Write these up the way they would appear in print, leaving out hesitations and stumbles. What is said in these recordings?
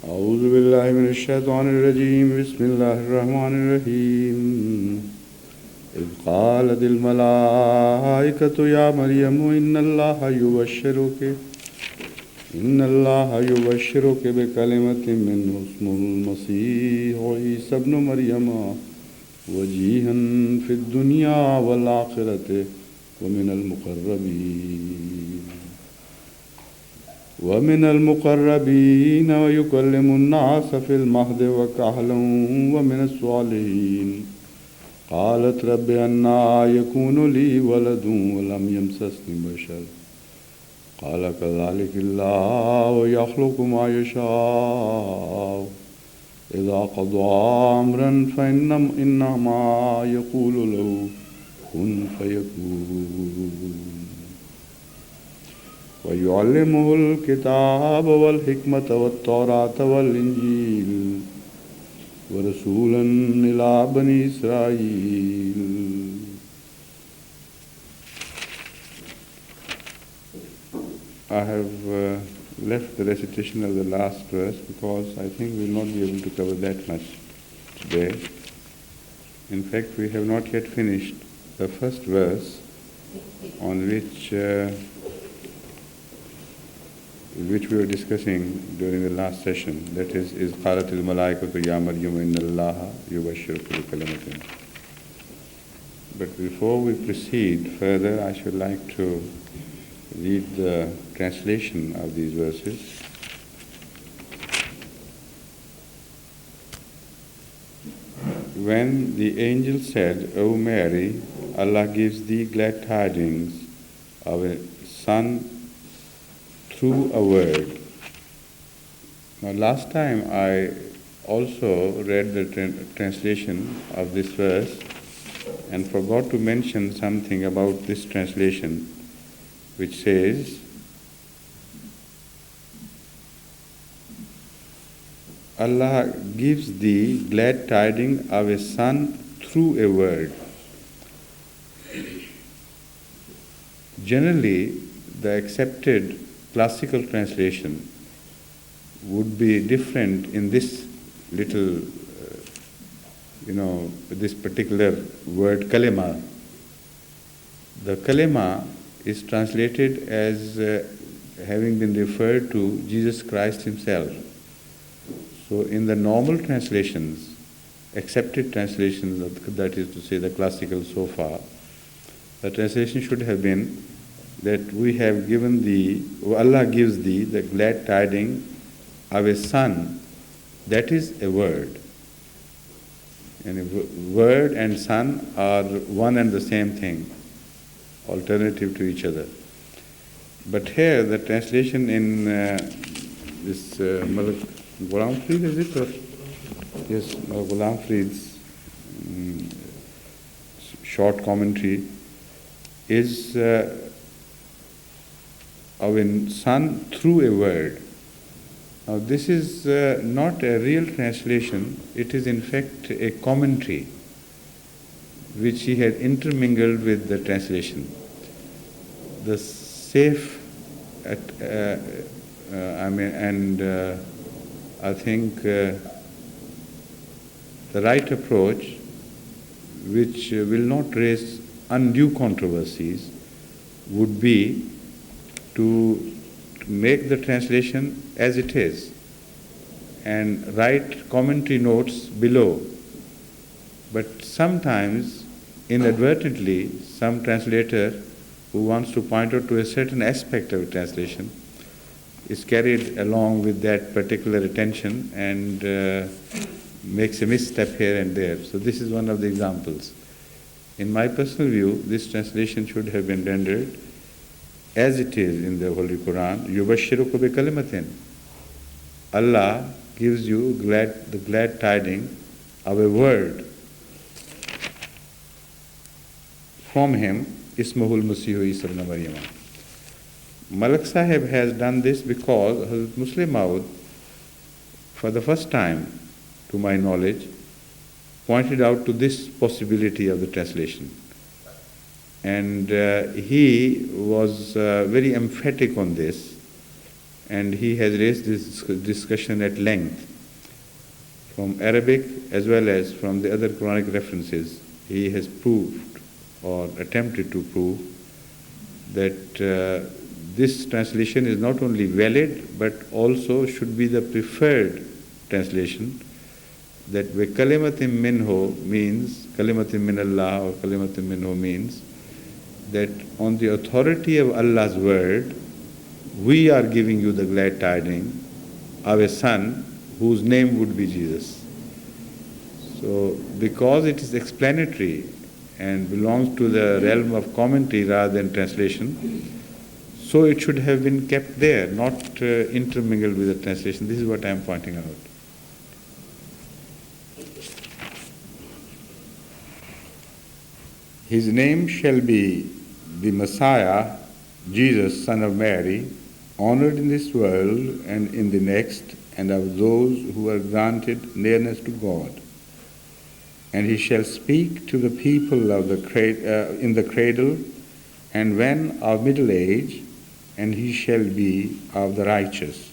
أعوذ بالله من الشيطان الرجيم بسم الله الرحمن الرحيم إذ قالت الملائكة يا مريم إن الله يبشرك بكلمة منه اسمه المسيح عيسى ابن مريم وجيها في الدنيا والآخرة ومن المقربين ويكلم الناس في المهد وكهلا ومن الصالحين قالت رب أنى يكون لي ولد ولم يمسسني بشر قال كذلك الله يخلق ما يشاء إذا قضى أمرا فإنما يقول له كن فيكون ويعلمه الكتاب والحكمة والتوراة والإنجيل ورسولا إلى بني إسرائيل. I have left the recitation of the last verse because I think we will not be able to cover that much today. In fact, we have not yet finished the first verse on which we were discussing during the last session. That is قالت الملائكة يا مريم إن الله يبشرك بكلمة. But before we proceed further, I should like to read the translation of these verses. When the angel said, O Mary, Allah gives thee glad tidings of a son through a word. Now last time I also read the translation of this verse and forgot to mention something about this translation, which says, Allah gives thee glad tidings of a son through a word. Generally, the accepted classical translation would be different in this little, this particular word kalima. The kalima is translated as having been referred to Jesus Christ himself. So in the normal translations, accepted translations, that is to say the classical so far, the translation should have been that we have given thee, Allah gives thee the glad tidings of a son, that is a word. And a word and son are one and the same thing, alternative to each other. But here the translation in this Ghulam Farid, is it? Or? Yes, Ghulam Farid's short commentary is of a son through a word. Now this is not a real translation, it is in fact a commentary which he had intermingled with the translation. The safe, I think the right approach, which will not raise undue controversies, would be to make the translation as it is and write commentary notes below. But sometimes, inadvertently, some translator who wants to point out to a certain aspect of a translation is carried along with that particular attention and makes a misstep here and there. So this is one of the examples. In my personal view, this translation should have been rendered as it is in the Holy Quran, يُبَشِّرُكُ بِكَلِمَةٍ. Allah gives you the glad tidings of a word from him, Ismuhul Masihu Isa ibn Maryam. Malak Sahib has done this because Hazrat Muslim Maud, for the first time, to my knowledge, pointed out to this possibility of the translation. And he was very emphatic on this and he has raised this discussion at length from Arabic as well as from the other Quranic references. He has proved or attempted to prove that this translation is not only valid but also should be the preferred translation, that kalimatin minhu means, kalimatin min Allah or kalimatin minhu means that on the authority of Allah's word, we are giving you the glad tidings of a son whose name would be Jesus. So because it is explanatory and belongs to the realm of commentary rather than translation, so it should have been kept there, not intermingled with the translation. This is what I am pointing out. His name shall be the Messiah, Jesus, son of Mary, honored in this world and in the next, and of those who are granted nearness to God. And he shall speak to the people of in the cradle, and when of middle age, and he shall be of the righteous.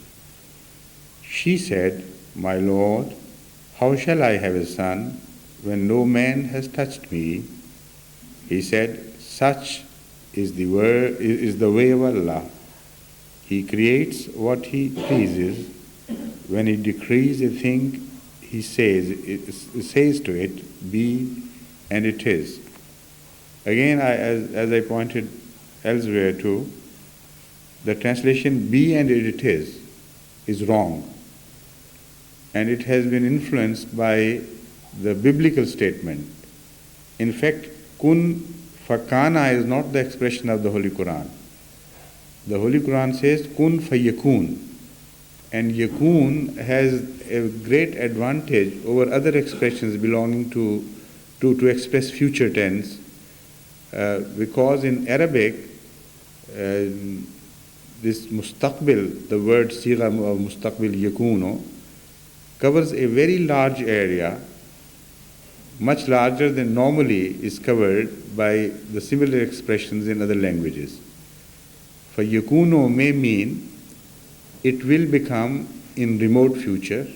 She said, My Lord, how shall I have a son when no man has touched me? He said, Such is the way of Allah. He creates what he pleases. When he decrees a thing, he says to it, Be, and it is. Again, as I pointed elsewhere too, the translation be and it is wrong. And it has been influenced by the biblical statement. In fact, kun fakana is not the expression of the Holy Quran. The Holy Quran says kun fayakun. And yakun has a great advantage over other expressions belonging to express future tense, because in Arabic, this mustaqbil, the word sigha of mustaqbil yakuno, covers a very large area, much larger than normally is covered by the similar expressions in other languages. For yakuno may mean it will become in remote future,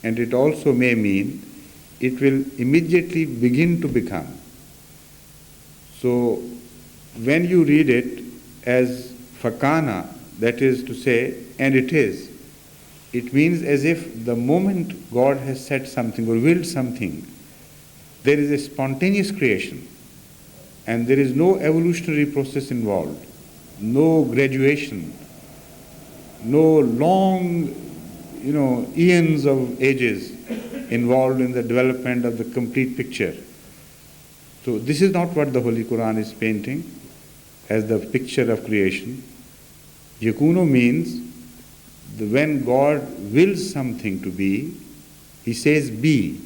and it also may mean it will immediately begin to become. So when you read it as fakana, that is to say, and it is, it means as if the moment God has said something or willed something, there is a spontaneous creation, and there is no evolutionary process involved, no graduation, no long, eons of ages involved in the development of the complete picture. So this is not what the Holy Quran is painting as the picture of creation. Yakuno means when God wills something to be, he says be,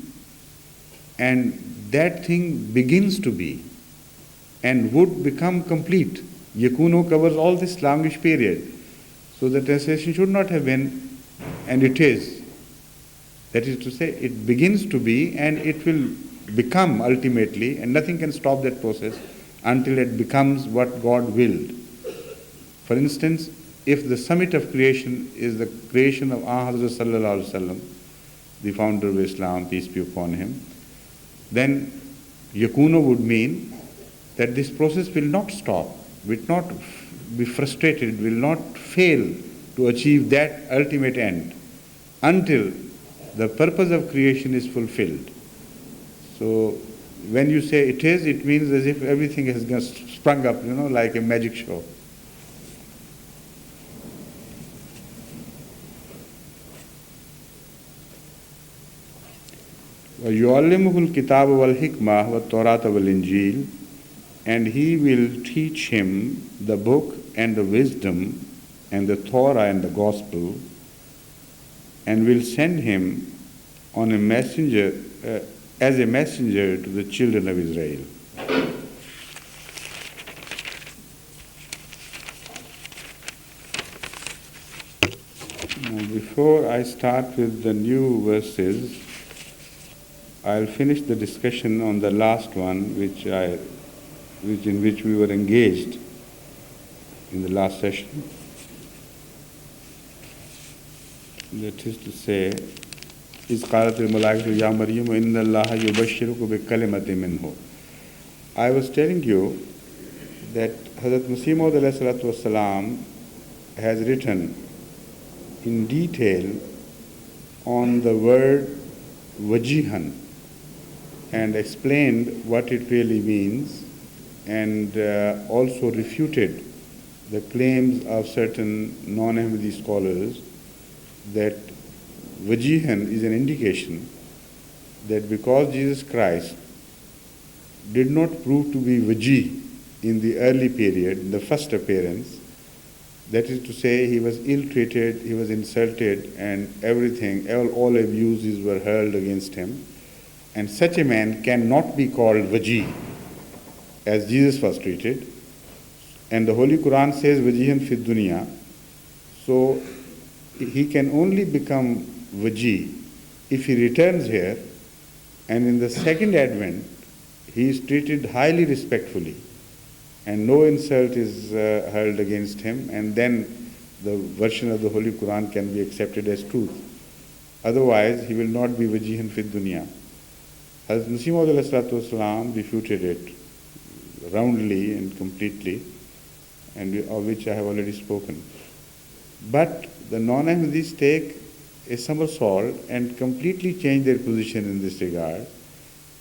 and that thing begins to be and would become complete. Yakuno covers all this longish period. So the translation should not have been, and it is. That is to say, it begins to be and it will become ultimately, and nothing can stop that process until it becomes what God willed. For instance, if the summit of creation is the creation of Hazrat Sallallahu Alaihi Wasallam, the founder of Islam, peace be upon him, then yakuno would mean that this process will not stop, will not be frustrated, will not fail to achieve that ultimate end until the purpose of creation is fulfilled. So when you say it is, it means as if everything has just sprung up, like a magic show. وَيُعَلِّمُهُ الْكِتَابَ وَالْحِكْمَةَ وَالتَّوْرَاةَ وَالْإِنْجِيلَ, and he will teach him the book and the wisdom and the Torah and the gospel, and will send him on a messenger as a messenger to the children of Israel. Now, before I start with the new verses, I'll finish the discussion on the last one, in which we were engaged in the last session. That is to say, إِذْ قَالَتِ الْمَلَائِكَةُ يَا مَرْيَمُ إِنَّ اللَّهَ يُبَشِّرُكَ بِكَلِمَةٍ مِّنْهُ. I was telling you that Hazrat Masih Maud alayhi salatu wasalam has written in detail on the word wajihan and explained what it really means, and also refuted the claims of certain non-Ahmadi scholars that wajihan is an indication that because Jesus Christ did not prove to be wajih in the early period, in the first appearance, that is to say, he was ill-treated, he was insulted, and everything, all abuses were hurled against him. And such a man cannot be called wajih, as Jesus was treated. And the Holy Quran says, wajihan fi dunya. So, he can only become wajih if he returns here, and in the second advent, he is treated highly respectfully, and no insult is hurled against him, and then the version of the Holy Quran can be accepted as truth. Otherwise, he will not be wajihan fi dunya. Hazrat Masih Maud alayhi salatu wasalam refuted it roundly and completely, and of which I have already spoken. But the non-Ahmadis take a somersault and completely change their position in this regard,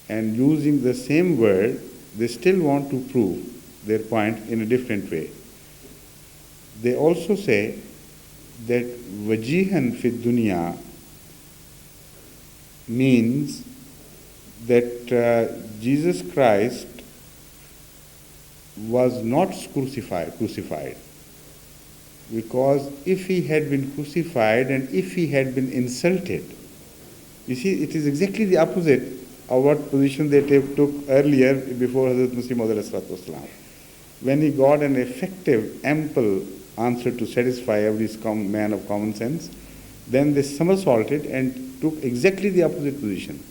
and using the same word, they still want to prove their point in a different way. They also say that wajihan fi dunya means that Jesus Christ was not crucified. Because if he had been crucified and if he had been insulted, you see, it is exactly the opposite of what position they took earlier before Hazrat Masih Maud alayhi salatu wasalam. When he got an effective, ample answer to satisfy every man of common sense, then they somersaulted and took exactly the opposite position.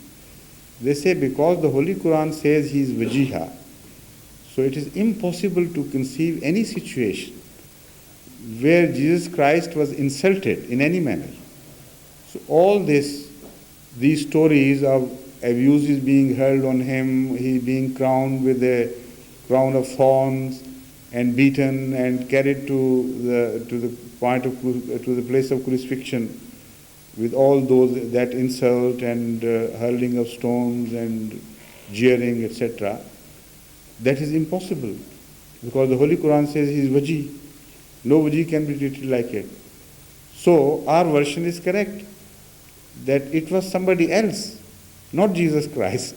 They say because the Holy Quran says he is wajiha, so it is impossible to conceive any situation where Jesus Christ was insulted in any manner. So all these stories of abuses being hurled on him, he being crowned with a crown of thorns and beaten and carried to the place of crucifixion, with all those that insult and hurling of stones and jeering, etc. That is impossible, because the Holy Quran says he is wajih. No wajih can be treated like it. So our version is correct, that it was somebody else, not Jesus Christ.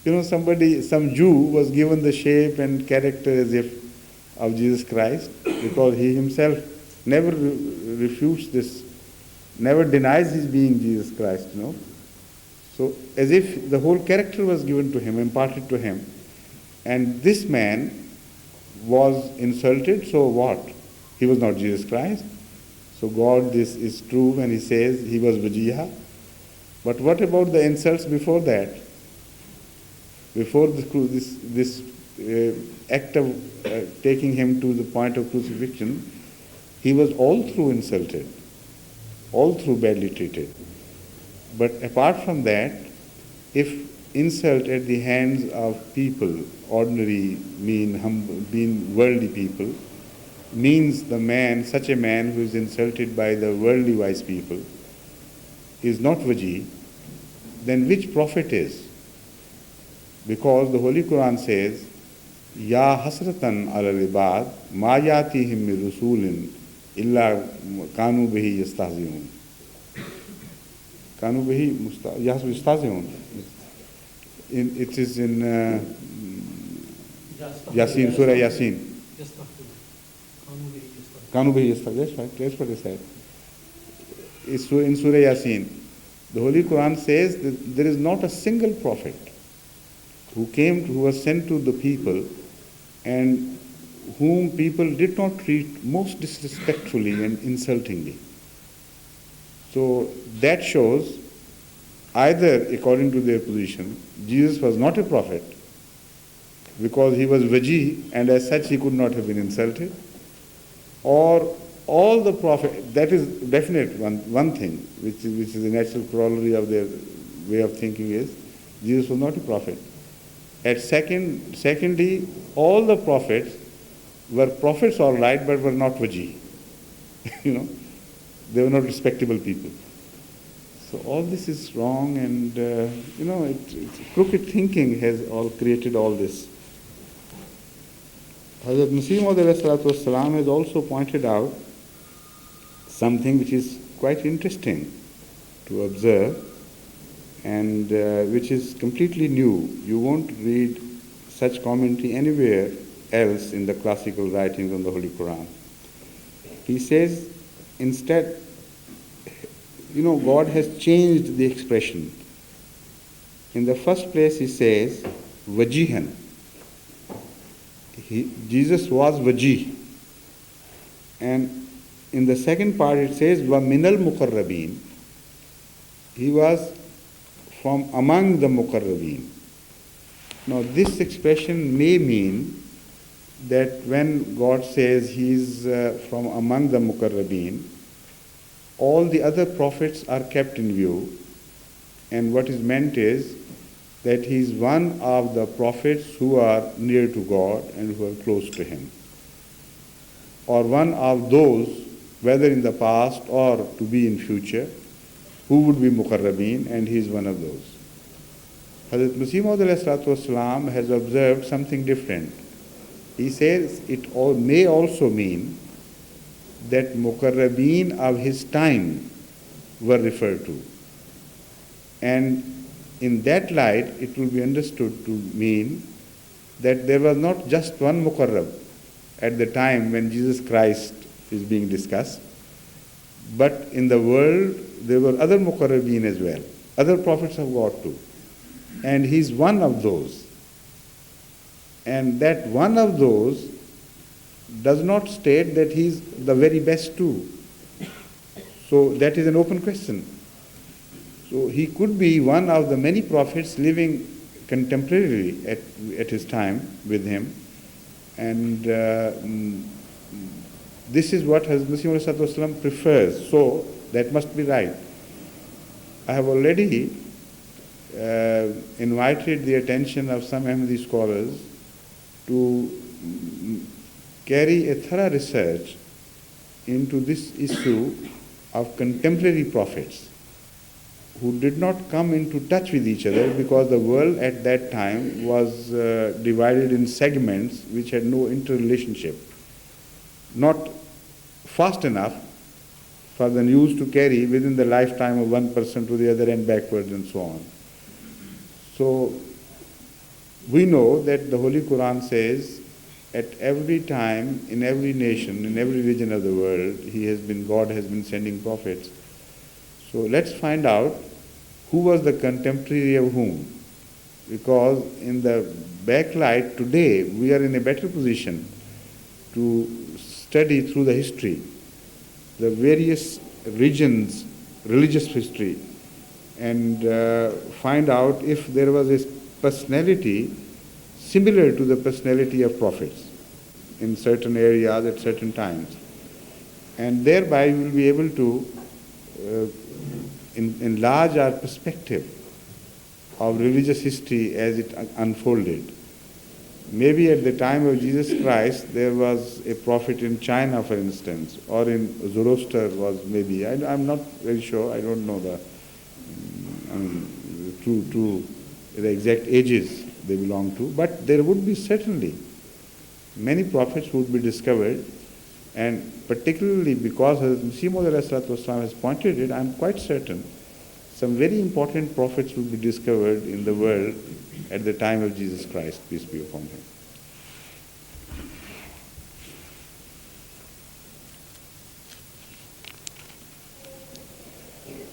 Some Jew was given the shape and character as if of Jesus Christ, because he himself never refutes this, never denies his being Jesus Christ, So as if the whole character was given to him, imparted to him. And this man was insulted, so what? He was not Jesus Christ. So God, this is true when he says he was wajiha. But what about the insults before that? Before this act of taking him to the point of crucifixion, he was all through insulted, all through badly treated. But apart from that, if insult at the hands of people, ordinary, mean, worldly people, means such a man who is insulted by the worldly wise people is not wajih, then which prophet is? Because the Holy Quran says, Ya hasratan ala al-ibad ma yatihim min rasulin illa kanu bihi yastahzi'un. Kanu bihi yastahzi'un. It is in Yasin, Surah Yasin. Kanu bihi yastahzi'un. That's what it said. It's in Surah Yasin. The Holy Quran says that there is not a single prophet who was sent to the people and whom people did not treat most disrespectfully and insultingly. So that shows either, according to their position, Jesus was not a prophet because he was wajih and as such he could not have been insulted, or all the prophets, that is definite one thing, which is a natural corollary of their way of thinking is, Jesus was not a prophet. Secondly, all the prophets were prophets all right, but were not wajih. They were not respectable people. So all this is wrong, and crooked thinking has all created all this. Hazrat Masih Maud has also pointed out something which is quite interesting to observe, and which is completely new. You won't read such commentary anywhere else in the classical writings on the Holy Quran. He says, instead, God has changed the expression. In the first place, he says, wajihan. Jesus was wajih. And in the second part, it says, wa minal muqarrabeen. He was from among the muqarrabeen. Now, this expression may mean that when God says he is from among the muqarrabeen, all the other prophets are kept in view, and what is meant is that he is one of the prophets who are near to God and who are close to him, or one of those, whether in the past or to be in future, who would be muqarrabeen, and he is one of those. Hazrat Masih Maud has observed something different. He says it may also mean that muqarrabeen of his time were referred to. And in that light, it will be understood to mean that there was not just one muqarrab at the time when Jesus Christ is being discussed, but in the world there were other muqarrabeen as well, other prophets of God too. And he's one of those. And that one of those does not state that he's the very best too. So that is an open question. So he could be one of the many prophets living contemporarily at his time with him. And this is what Hazrat Masih Maud prefers. So that must be right. I have already invited the attention of some Ahmadi scholars to carry a thorough research into this issue of contemporary prophets who did not come into touch with each other, because the world at that time was divided in segments which had no interrelationship, not fast enough for the news to carry within the lifetime of one person to the other and backwards and so on. So we know that the Holy Quran says at every time, in every nation, in every region of the world, God has been sending prophets. So let's find out who was the contemporary of whom. Because in the backlight today, we are in a better position to study through the history, the various regions, religious history, and find out if there was a personality similar to the personality of prophets in certain areas at certain times. And thereby we will be able to enlarge our perspective of religious history as it unfolded. Maybe at the time of Jesus Christ there was a prophet in China, for instance, or in Zoroaster was maybe. I'm not very sure. I don't know the the exact ages they belong to, but there would be certainly many prophets would be discovered, and particularly because Masih Maud has pointed it, I'm quite certain some very important prophets will be discovered in the world at the time of Jesus Christ, peace be upon him.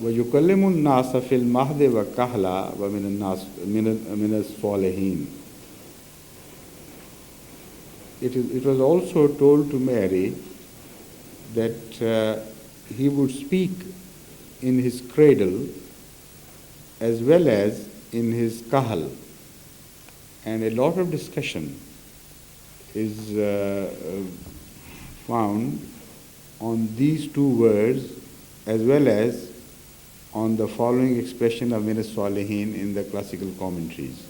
وَيُكَلِّمُ النَّاسَ فِي الْمَهْدِ وَكَهْلًا وَمِنَ الصَّالِحِينَ. It was also told to Mary that he would speak in his cradle as well as in his kahl. And a lot of discussion is found on these two words as well as on the following expression of Min as-Salihin in the classical commentaries.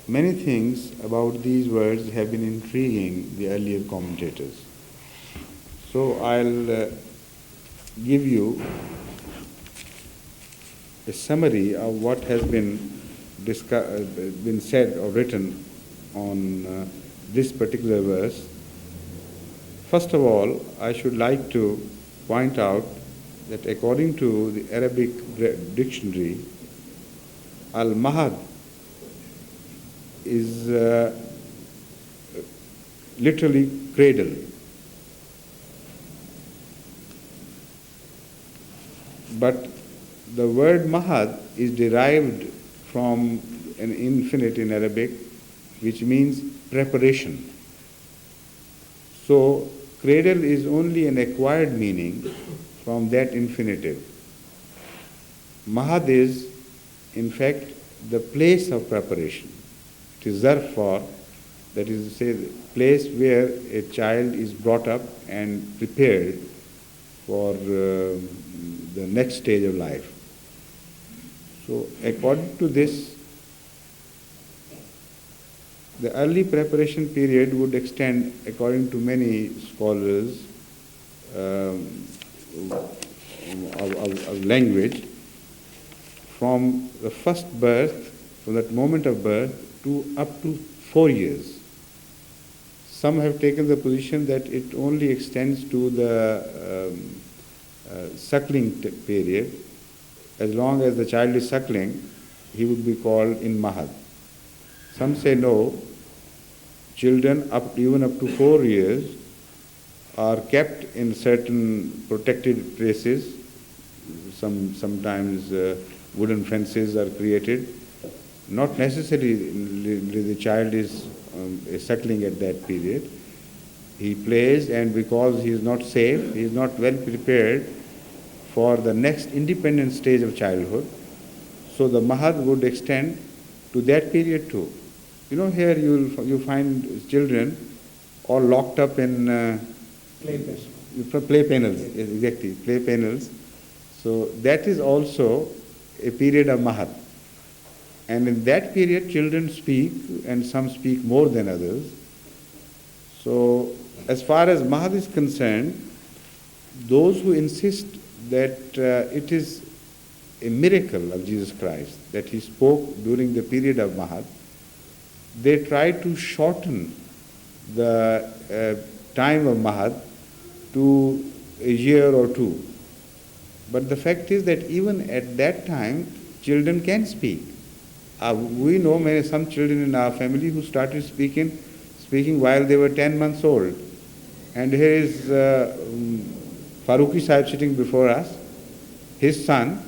Many things about these words have been intriguing the earlier commentators. So I'll give you a summary of what has been said or written on this particular verse. First of all, I should like to point out that according to the Arabic dictionary, al-mahad is literally cradle. But the word mahad is derived from an infinite in Arabic, which means preparation. So cradle is only an acquired meaning from that infinitive. Mahad is, in fact, the place of preparation. It is zarf for, that is to say, the place where a child is brought up and prepared for the next stage of life. So according to this, the early preparation period would extend, according to many scholars of language, from the first birth, from that moment of birth, to up to 4 years. Some have taken the position that it only extends to the suckling period. As long as the child is suckling, he would be called in mahad. Some say no, children even up to 4 years are kept in certain protected places. Sometimes wooden fences are created. Not necessarily the child is suckling at that period. He plays, and because he is not safe, he is not well prepared for the next independent stage of childhood. So the mahad would extend to that period too. You know, here you find children all locked up in play panels. Yes, exactly, play panels. So that is also a period of mahad. And in that period, children speak, and some speak more than others. So as far as mahad is concerned, those who insist that it is a miracle of Jesus Christ that he spoke during the period of mahad, they try to shorten the time of mahad to a year or two. But the fact is that even at that time, children can speak. We know some children in our family who started speaking while they were 10 months old. And here is Farooqi Sahib sitting before us. His son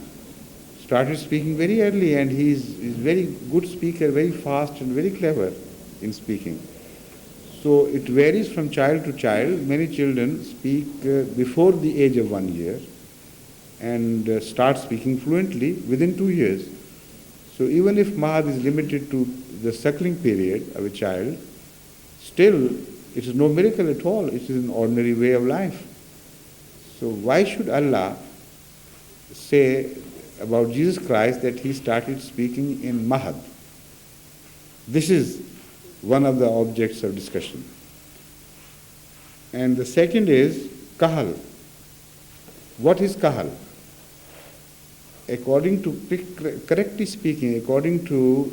started speaking very early, and he's very good speaker, very fast and very clever in speaking. So it varies from child to child. Many children speak before the age of 1 year and start speaking fluently within 2 years. So even if mahad is limited to the suckling period of a child, still it is no miracle at all. It is an ordinary way of life. So why should Allah say about Jesus Christ that he started speaking in mahad? This is one of the objects of discussion. And the second is kahal. What is kahal? According to, correctly speaking, according to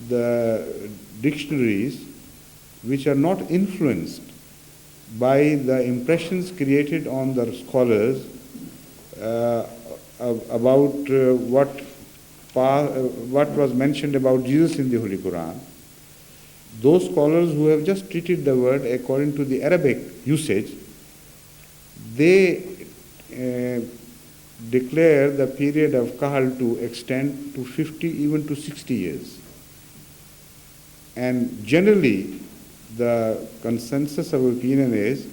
the dictionaries which are not influenced by the impressions created on the scholars about what was mentioned about Jesus in the Holy Quran, those scholars who have just treated the word according to the Arabic usage, they declare the period of kahal to extend to 50, even to 60 years. And generally, the consensus of opinion is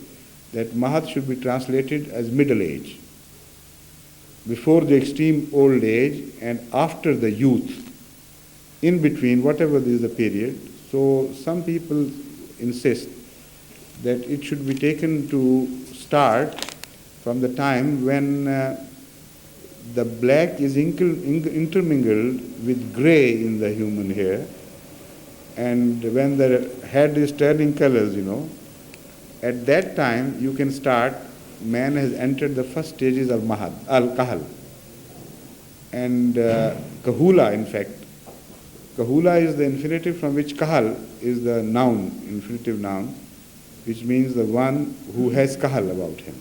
that mahad should be translated as middle age, before the extreme old age and after the youth, in between, whatever is the period. So some people insist that it should be taken to start from the time when the black is intermingled with gray in the human hair, and when the head is turning colors, at that time you can start, man has entered the first stages of mahad, al-kahal. And kahula, in fact, kahula is the infinitive from which kahal is the noun, infinitive noun, which means the one who has kahal about him.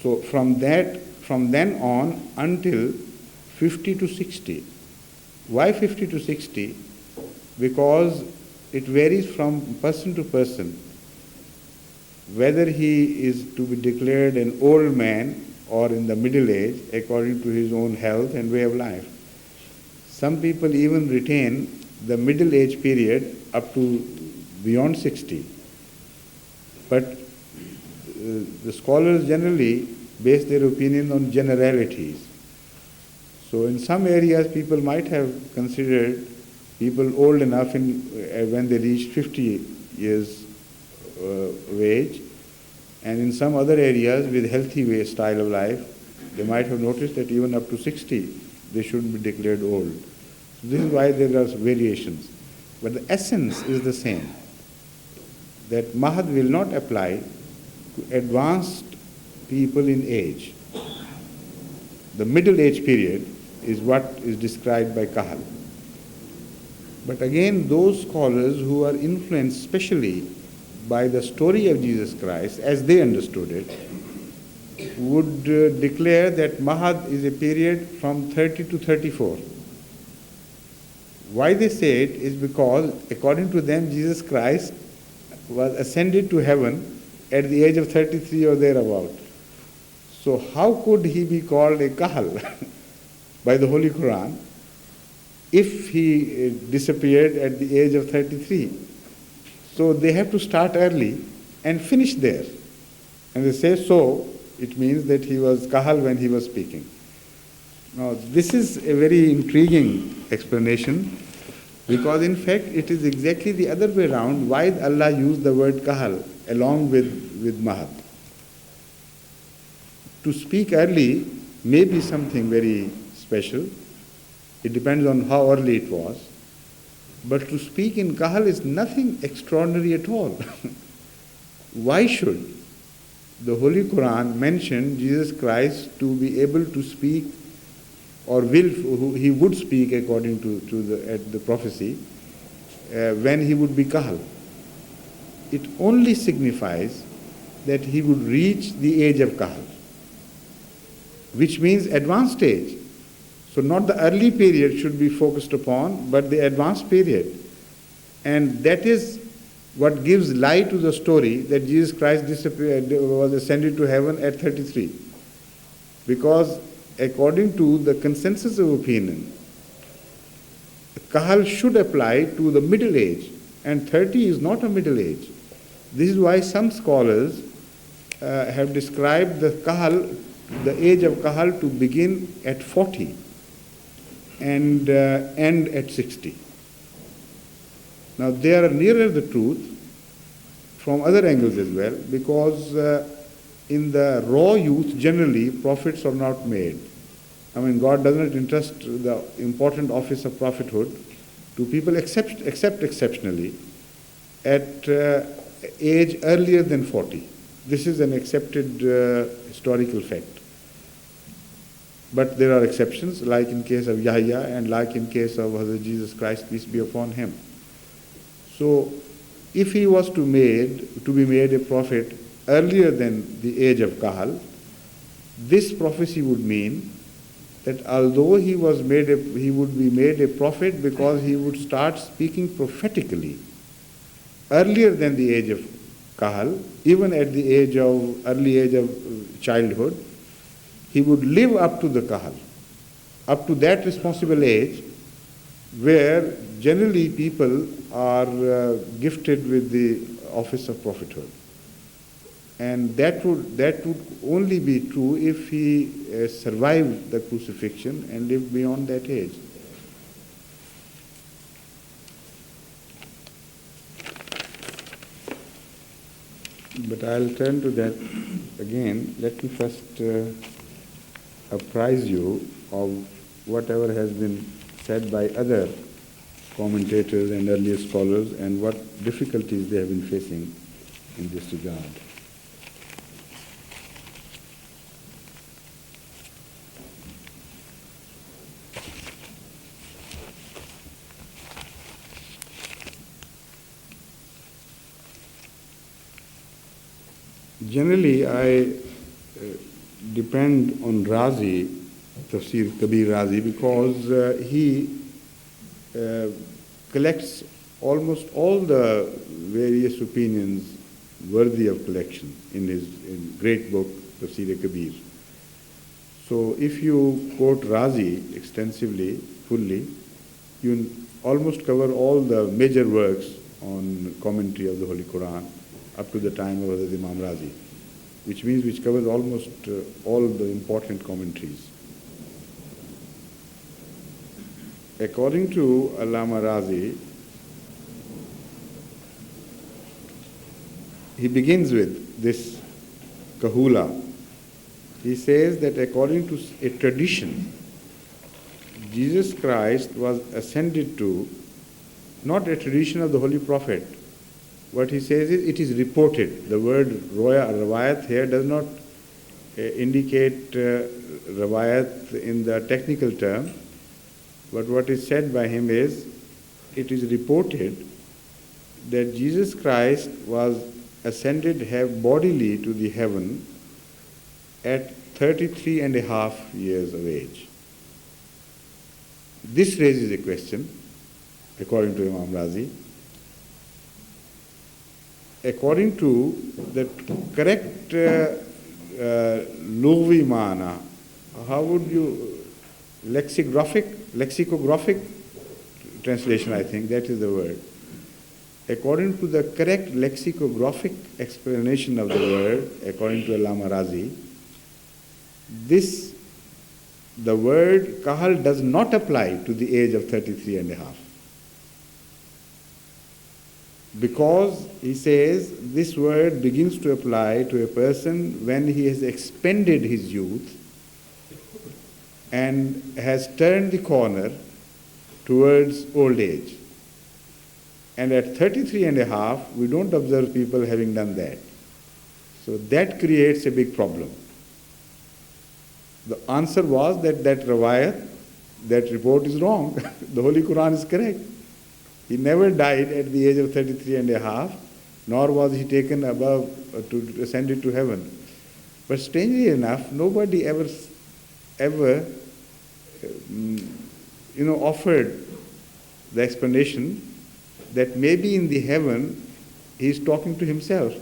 So from then on until 50 to 60. Why 50 to 60? Because it varies from person to person, whether he is to be declared an old man or in the middle age according to his own health and way of life. Some people even retain the middle age period up to beyond 60. But the scholars generally base their opinion on generalities. So in some areas people might have considered people old enough when they reach 50 years of age, and in some other areas with healthy style of life, they might have noticed that even up to 60 they shouldn't be declared old. So this is why there are variations. But the essence is the same, that mahad will not apply to advanced people in age. The middle age period is what is described by kahal. But again, those scholars who are influenced specially by the story of Jesus Christ, as they understood it, would declare that mahad is a period from 30 to 34. Why they say it is because, according to them, Jesus Christ was ascended to heaven at the age of 33 or thereabout. So how could he be called a kahal by the Holy Quran if he disappeared at the age of 33? So they have to start early and finish there. And they say so, it means that he was kahal when he was speaking. Now this is a very intriguing explanation, because in fact it is exactly the other way around why Allah used the word kahal along with mahad. To speak early may be something very special. It depends on how early it was. But to speak in kahal is nothing extraordinary at all. Why should the Holy Quran mention Jesus Christ to be able to speak, or he would speak according to the prophecy, when he would be kahal? It only signifies that he would reach the age of kahal, which means advanced age. So not the early period should be focused upon, but the advanced period. And that is what gives light to the story that Jesus Christ was ascended to heaven at 33. Because according to the consensus of opinion, kahal should apply to the middle age, and 30 is not a middle age. This is why some scholars have described the age of kahal to begin at 40 and end at 60. Now they are nearer the truth from other angles as well, because in the raw youth generally prophets are not made. I mean, God does not entrust the important office of prophethood to people except exceptionally at age earlier than 40. This is an accepted historical fact. But there are exceptions, like in case of Yahya and like in case of Hazrat Jesus Christ, peace be upon him. So if he was to be made a prophet earlier than the age of kahal, this prophecy would mean that although he would be made a prophet because he would start speaking prophetically earlier than the age of kahal, even at the early age of childhood, he would live up to the kahal, up to that responsible age where generally people are gifted with the office of prophethood. And that would only be true if he survived the crucifixion and lived beyond that age. But I'll turn to that again. Let me first apprise you of whatever has been said by other commentators and earlier scholars and what difficulties they have been facing in this regard. Generally, I depend on Razi, Tafsir Kabir Razi, because he collects almost all the various opinions worthy of collection in his great book, Tafsir Kabir. So if you quote Razi extensively, fully, you almost cover all the major works on commentary of the Holy Quran up to the time of Hazrat Imam Razi, which covers almost all the important commentaries. According to Allama Razi, he begins with this kahula. He says that according to a tradition, Jesus Christ was ascended to, not a tradition of the Holy Prophet. What he says is, it is reported. The word rawayat here does not indicate rawayat in the technical term, but what is said by him is, it is reported that Jesus Christ was ascended bodily to the heaven at 33 and a half years of age. This raises a question, according to Imam Razi. According to the correct lugwi mana, how would you, lexicographic translation, I think, that is the word. According to the correct lexicographic explanation of the word, according to Allama Razi, the word kahal does not apply to the age of 33 and a half. Because he says this word begins to apply to a person when he has expended his youth and has turned the corner towards old age. And at 33 and a half, we don't observe people having done that. So that creates a big problem. The answer was that rawayat, that report is wrong. The Holy Quran is correct. He never died at the age of 33 and a half, nor was he taken above to ascended to heaven. But strangely enough, nobody ever offered the explanation that maybe in the heaven he is talking to himself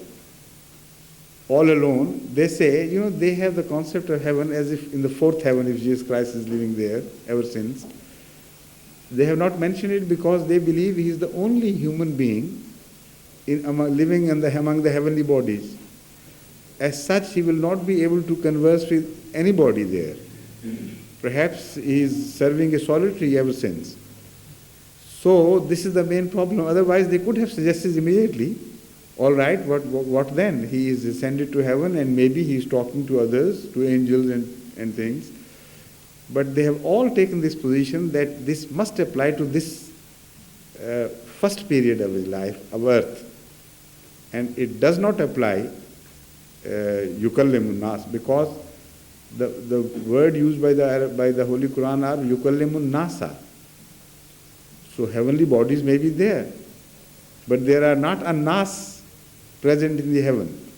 all alone. They say, they have the concept of heaven as if in the fourth heaven, if Jesus Christ is living there ever since. They have not mentioned it because they believe he is the only human being living among the heavenly bodies. As such, he will not be able to converse with anybody there. Perhaps he is serving a solitary ever since. So this is the main problem. Otherwise, they could have suggested immediately, all right, what then? He is ascended to heaven and maybe he is talking to others, to angels and things. But they have all taken this position that this must apply to this first period of his life, of earth. And it does not apply yukallimun nas, because the word used by the Holy Quran are yukallimun nasa. So heavenly bodies may be there, but there are not a nas present in the heaven.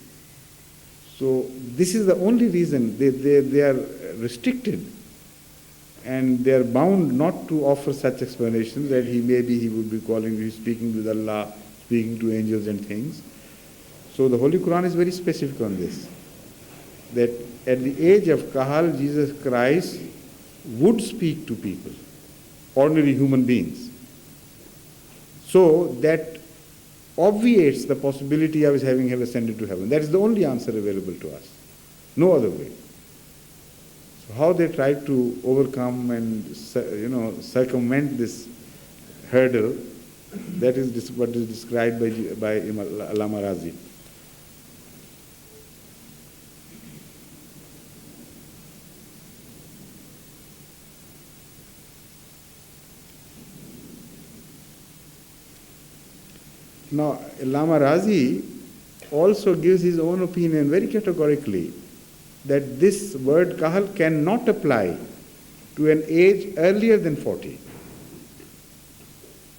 So this is the only reason they are restricted, and they are bound not to offer such explanations that he would be speaking with Allah, speaking to angels and things. So the Holy Quran is very specific on this, that at the age of kahal, Jesus Christ would speak to people, ordinary human beings. So that obviates the possibility of his having ascended to heaven. That is the only answer available to us. No other way. So how they try to overcome and circumvent this hurdle, that is what is described by Allama Razi. Now, Lama Razi also gives his own opinion very categorically that this word kahal cannot apply to an age earlier than 40.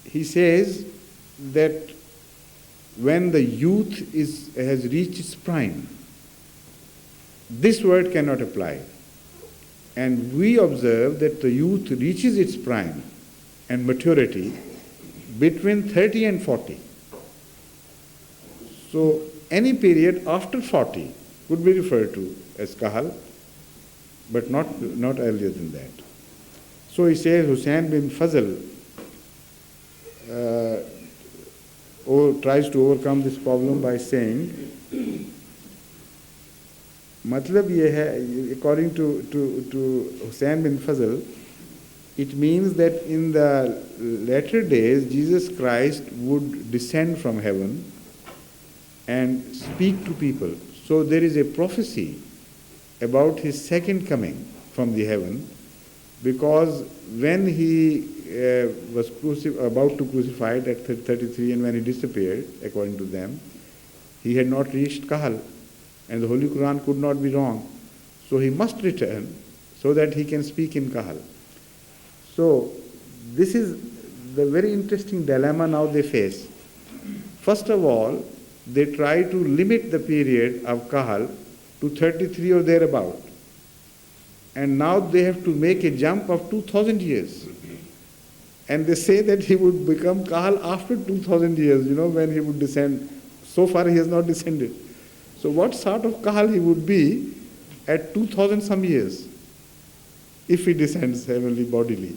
He says that when the youth has reached its prime, this word cannot apply. And we observe that the youth reaches its prime and maturity between 30 and 40. So any period after 40 could be referred to as kahal, but not earlier than that. So he says Hussain bin Fazl tries to overcome this problem by saying, matlab ye hai, according to Hussain bin Fazl, it means that in the latter days Jesus Christ would descend from heaven and speak to people. So there is a prophecy about his second coming from the heaven, because when he was about to crucified at 33 and when he disappeared, according to them, he had not reached kahal, and the Holy Quran could not be wrong. So he must return so that he can speak in kahal. So this is the very interesting dilemma now they face. First of all, they try to limit the period of kahal to 33 or thereabout. And now they have to make a jump of 2,000 years. And they say that he would become kahal after 2,000 years, when he would descend. So far he has not descended. So what sort of kahal he would be at 2,000 some years if he descends heavenly bodily?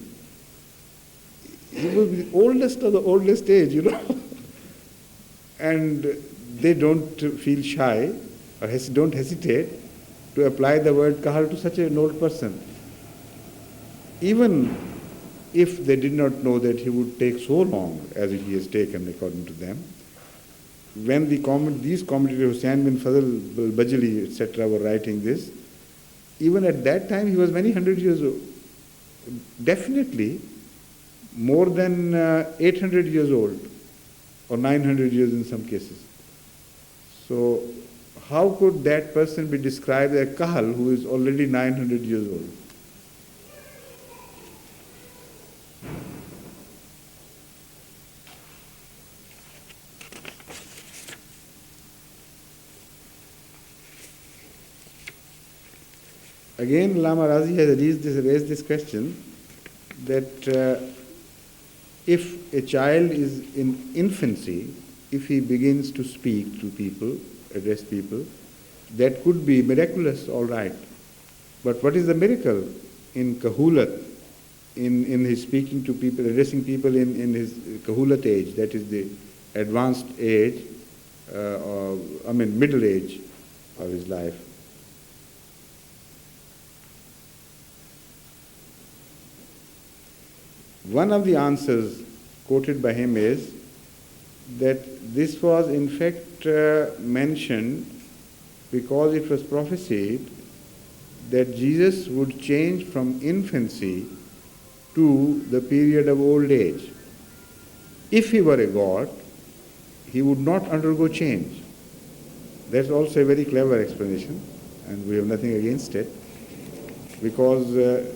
He will be the oldest of the oldest age, And they don't feel shy or don't hesitate to apply the word kahal to such an old person. Even if they did not know that he would take so long as he has taken, according to them, when these commentators, Hussain bin Fazl, Bajali, etc., were writing this, even at that time he was many hundred years old. Definitely more than 800 years old, or 900 years in some cases. So how could that person be described as a kahal who is already 900 years old? Again, Lama Razi has raised this question that if a child is in infancy, if he begins to speak to people, address people, that could be miraculous, all right. But what is the miracle in kahulat, in his speaking to people, addressing people in his kahulat age, that is the advanced age, middle age of his life? One of the answers quoted by him is that this was in fact mentioned because it was prophesied that Jesus would change from infancy to the period of old age. If he were a god, he would not undergo change. That's also a very clever explanation, and we have nothing against it, because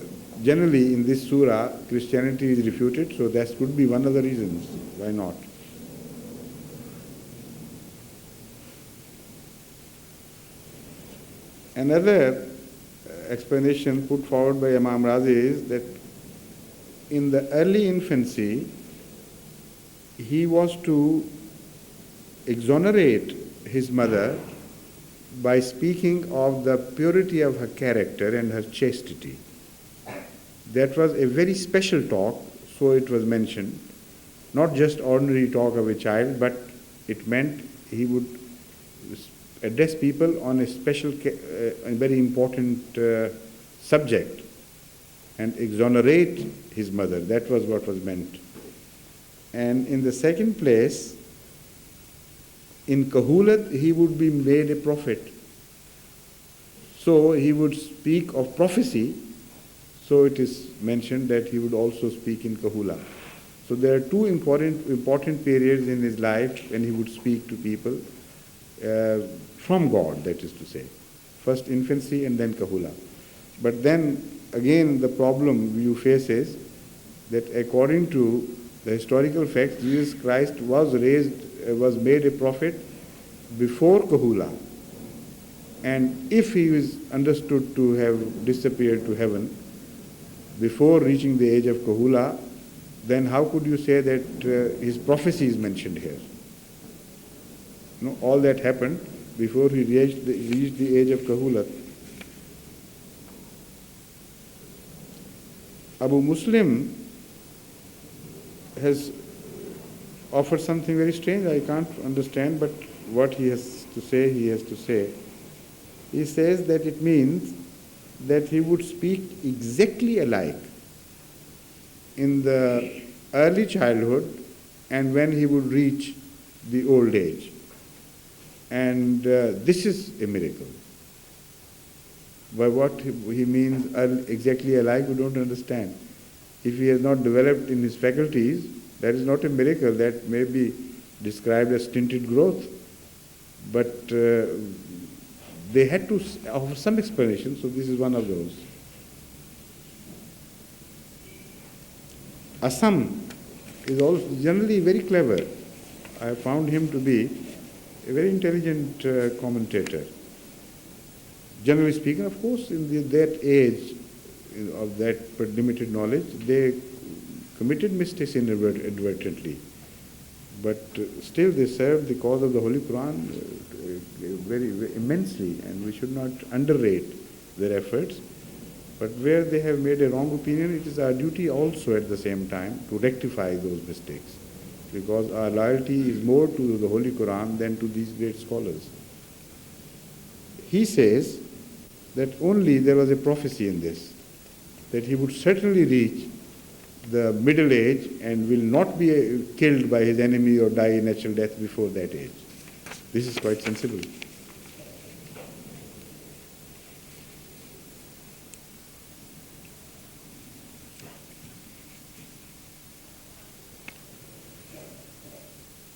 generally in this surah, Christianity is refuted, so that could be one of the reasons. Why not? Another explanation put forward by Imam Razi is that in the early infancy, he was to exonerate his mother by speaking of the purity of her character and her chastity. That was a very special talk, so it was mentioned. Not just ordinary talk of a child, but it meant he would address people on a special, a very important subject and exonerate his mother. That was what was meant. And in the second place, in Kahulat, he would be made a prophet. So he would speak of prophecy. So it is mentioned that he would also speak in Kahula. So there are two important periods in his life when he would speak to people from God, that is to say. First infancy and then Kahula. But then again the problem you face is that according to the historical facts, Jesus Christ was made a prophet before Kahula. And if he is understood to have disappeared to heaven before reaching the age of Kahula, then how could you say that his prophecy is mentioned here? No, all that happened before he reached the age of Kahula. Abu Muslim has offered something very strange. I can't understand, but what he has to say, he has to say. He says that it means that he would speak exactly alike in the early childhood and when he would reach the old age. And this is a miracle. By what he means exactly alike, we don't understand. If he has not developed in his faculties, that is not a miracle. That may be described as stinted growth. But they had to offer some explanation, so this is one of those. Assam is also generally very clever. I found him to be a very intelligent commentator. Generally speaking, of course, in that age of that limited knowledge, they committed mistakes inadvertently. But still they served the cause of the Holy Quran very immensely, and we should not underrate their efforts. But where they have made a wrong opinion, it is our duty also at the same time to rectify those mistakes, because our loyalty is more to the Holy Quran than to these great scholars. He says that only there was a prophecy in this, that he would certainly reach the middle age and will not be killed by his enemy or die a natural death before that age. This is quite sensible.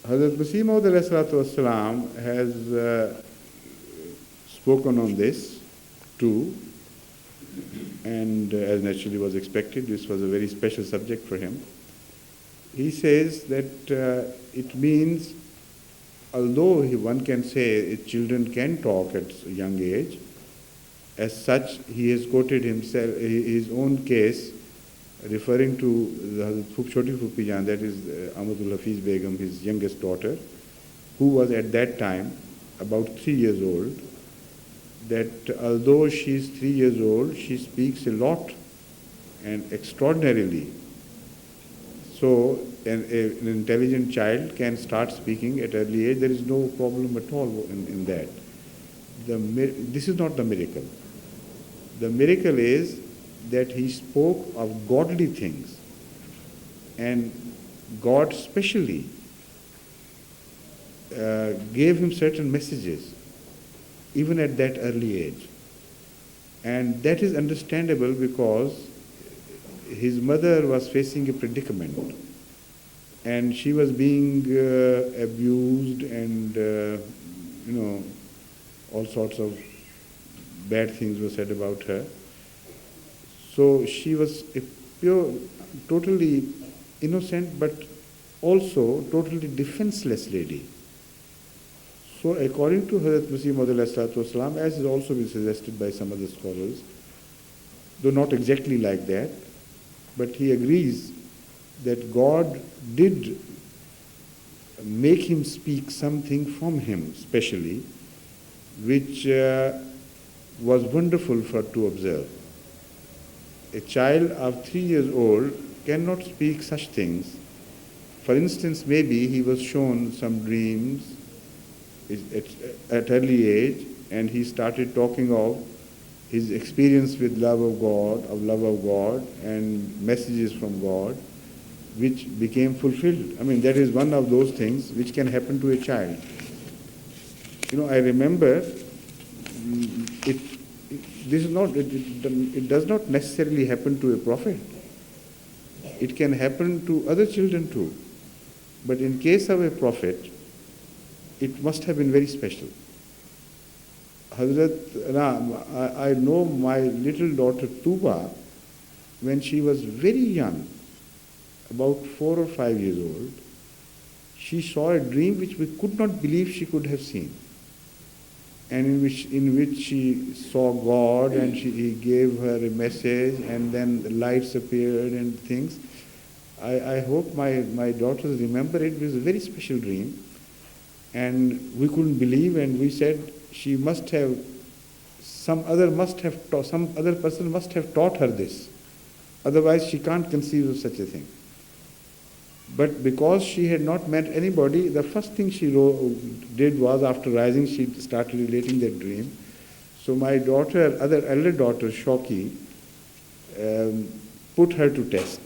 Hazrat Masih Maud ﷺ has spoken on this too, and as naturally was expected, this was a very special subject for him. He says that it means, although one can say children can talk at a young age, as such he has quoted himself, his own case, referring to the Choti Phupi Jan, that is Ahmadul Hafiz Begum, his youngest daughter, who was at that time about 3 years old, that although she is 3 years old, she speaks a lot and extraordinarily. So an intelligent child can start speaking at early age. There is no problem at all in that. This is not the miracle. The miracle is that he spoke of godly things, and God specially gave him certain messages even at that early age. And that is understandable because his mother was facing a predicament and she was being abused and all sorts of bad things were said about her. So she was a pure, totally innocent but also totally defenseless lady. So according to Hazrat Masih Maud ﷺ, as has also been suggested by some other scholars, though not exactly like that, but he agrees that God did make him speak something from him specially, which was wonderful to observe. A child of 3 years old cannot speak such things. For instance, maybe he was shown some dreams at early age, and he started talking of his experience with love of God and messages from God, which became fulfilled. I mean, that is one of those things which can happen to a child. I remember it does not necessarily happen to a prophet. It can happen to other children too. But in case of a prophet, it must have been very special. I know my little daughter Tuba, when she was very young, about 4 or 5 years old, she saw a dream which we could not believe she could have seen, and in which she saw God, and he gave her a message, and then the lights appeared and things. I hope my daughters remember it. It was a very special dream, and we couldn't believe, and we said she must have, some other person must have taught her this. Otherwise she can't conceive of such a thing. But because she had not met anybody, the first thing she did was, after rising, she started relating that dream. So my elder daughter, Shoki, put her to test.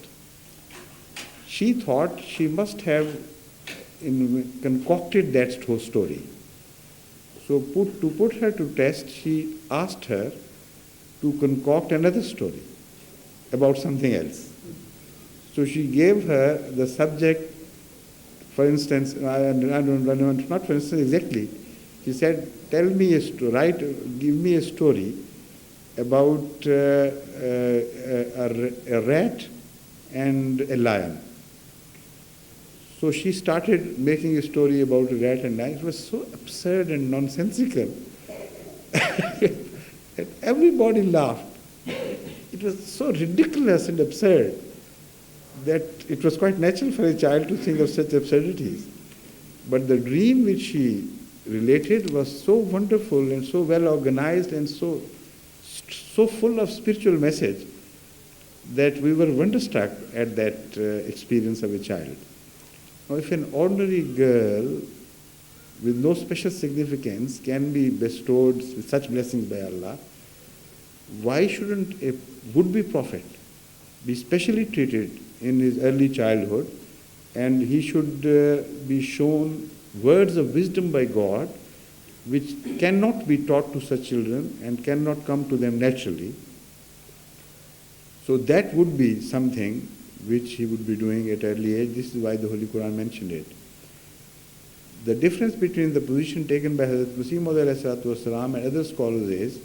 She thought she must have concocted that whole story. So to put her to test, she asked her to concoct another story about something else. So she gave her the subject, for instance, not for instance exactly. She said, "Tell me a story, give me a story about a rat and a lion." So she started making a story about a rat and lion. It was so absurd and nonsensical that everybody laughed. It was so ridiculous and absurd that it was quite natural for a child to think of such absurdities. But the dream which she related was so wonderful and so well organized and so full of spiritual message that we were wonderstruck at that experience of a child. Now, if an ordinary girl with no special significance can be bestowed with such blessings by Allah, why shouldn't a would-be prophet be specially treated in his early childhood, and he should be shown words of wisdom by God which cannot be taught to such children and cannot come to them naturally? So that would be something which he would be doing at early age. This is why the Holy Quran mentioned it. The difference between the position taken by Hazrat Masih Maud and other scholars is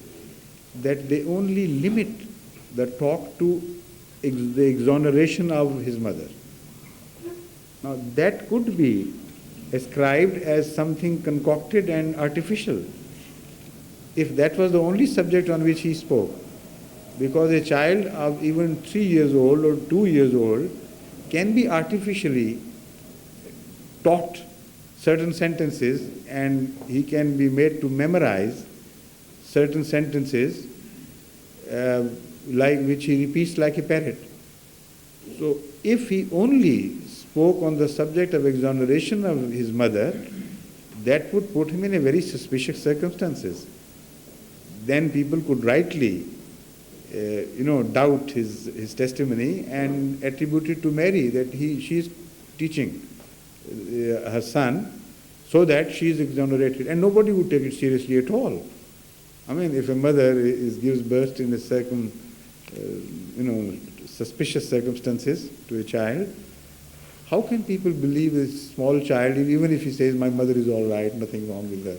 that they only limit the talk to the exoneration of his mother. Now that could be ascribed as something concocted and artificial, if that was the only subject on which he spoke. Because a child of even 3 years old or 2 years old can be artificially taught certain sentences, and he can be made to memorize certain sentences like which he repeats like a parrot. So if he only spoke on the subject of exoneration of his mother, that would put him in a very suspicious circumstances. Then people could rightly doubt his testimony and attribute it to Mary, that she is teaching her son so that she is exonerated, and nobody would take it seriously at all. I mean, if a mother gives birth in a suspicious circumstances to a child, how can people believe this small child, even if he says, "My mother is all right, nothing wrong with her"?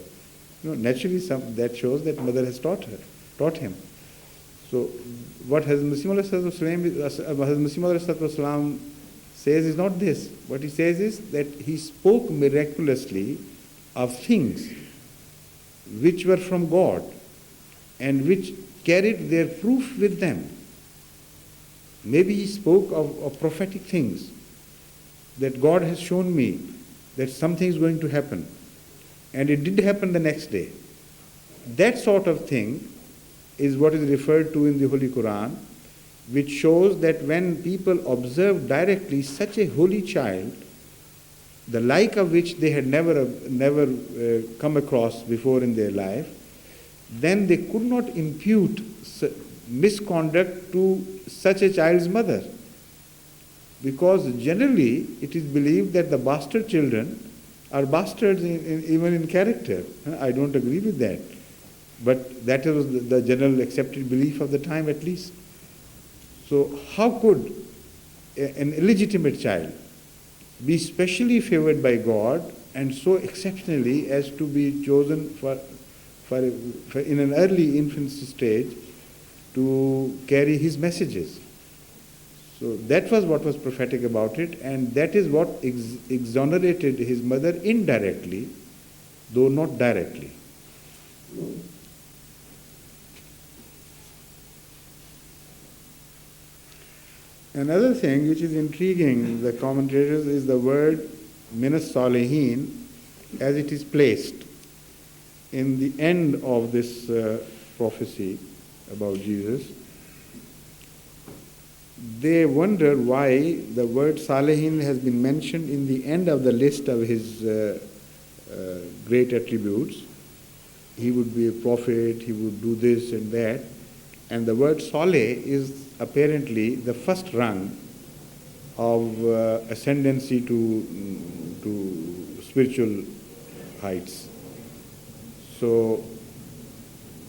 Naturally, that shows that mother has taught him. So what Hazrat Masih Maud says is not this. What he says is that he spoke miraculously of things which were from God and which carried their proof with them. Maybe he spoke of prophetic things, that God has shown me that something is going to happen, and it did happen the next day. That sort of thing is what is referred to in the Holy Quran, which shows that when people observe directly such a holy child, the like of which they had never come across before in their life, then they could not impute misconduct to such a child's mother. Because generally it is believed that the bastard children are bastards even in character. I don't agree with that. But that was the general accepted belief of the time, at least. So how could an illegitimate child be specially favored by God and so exceptionally as to be chosen for in an early infancy stage to carry his messages. So that was what was prophetic about it, and that is what exonerated his mother indirectly, though not directly. Another thing which is intriguing the commentators is the word minas salihin as it is placed in the end of this prophecy about Jesus. They wonder why the word salihin has been mentioned in the end of the list of his great attributes. He would be a prophet, he would do this and that. And the word saleh is apparently the first rung of ascendancy to spiritual heights. So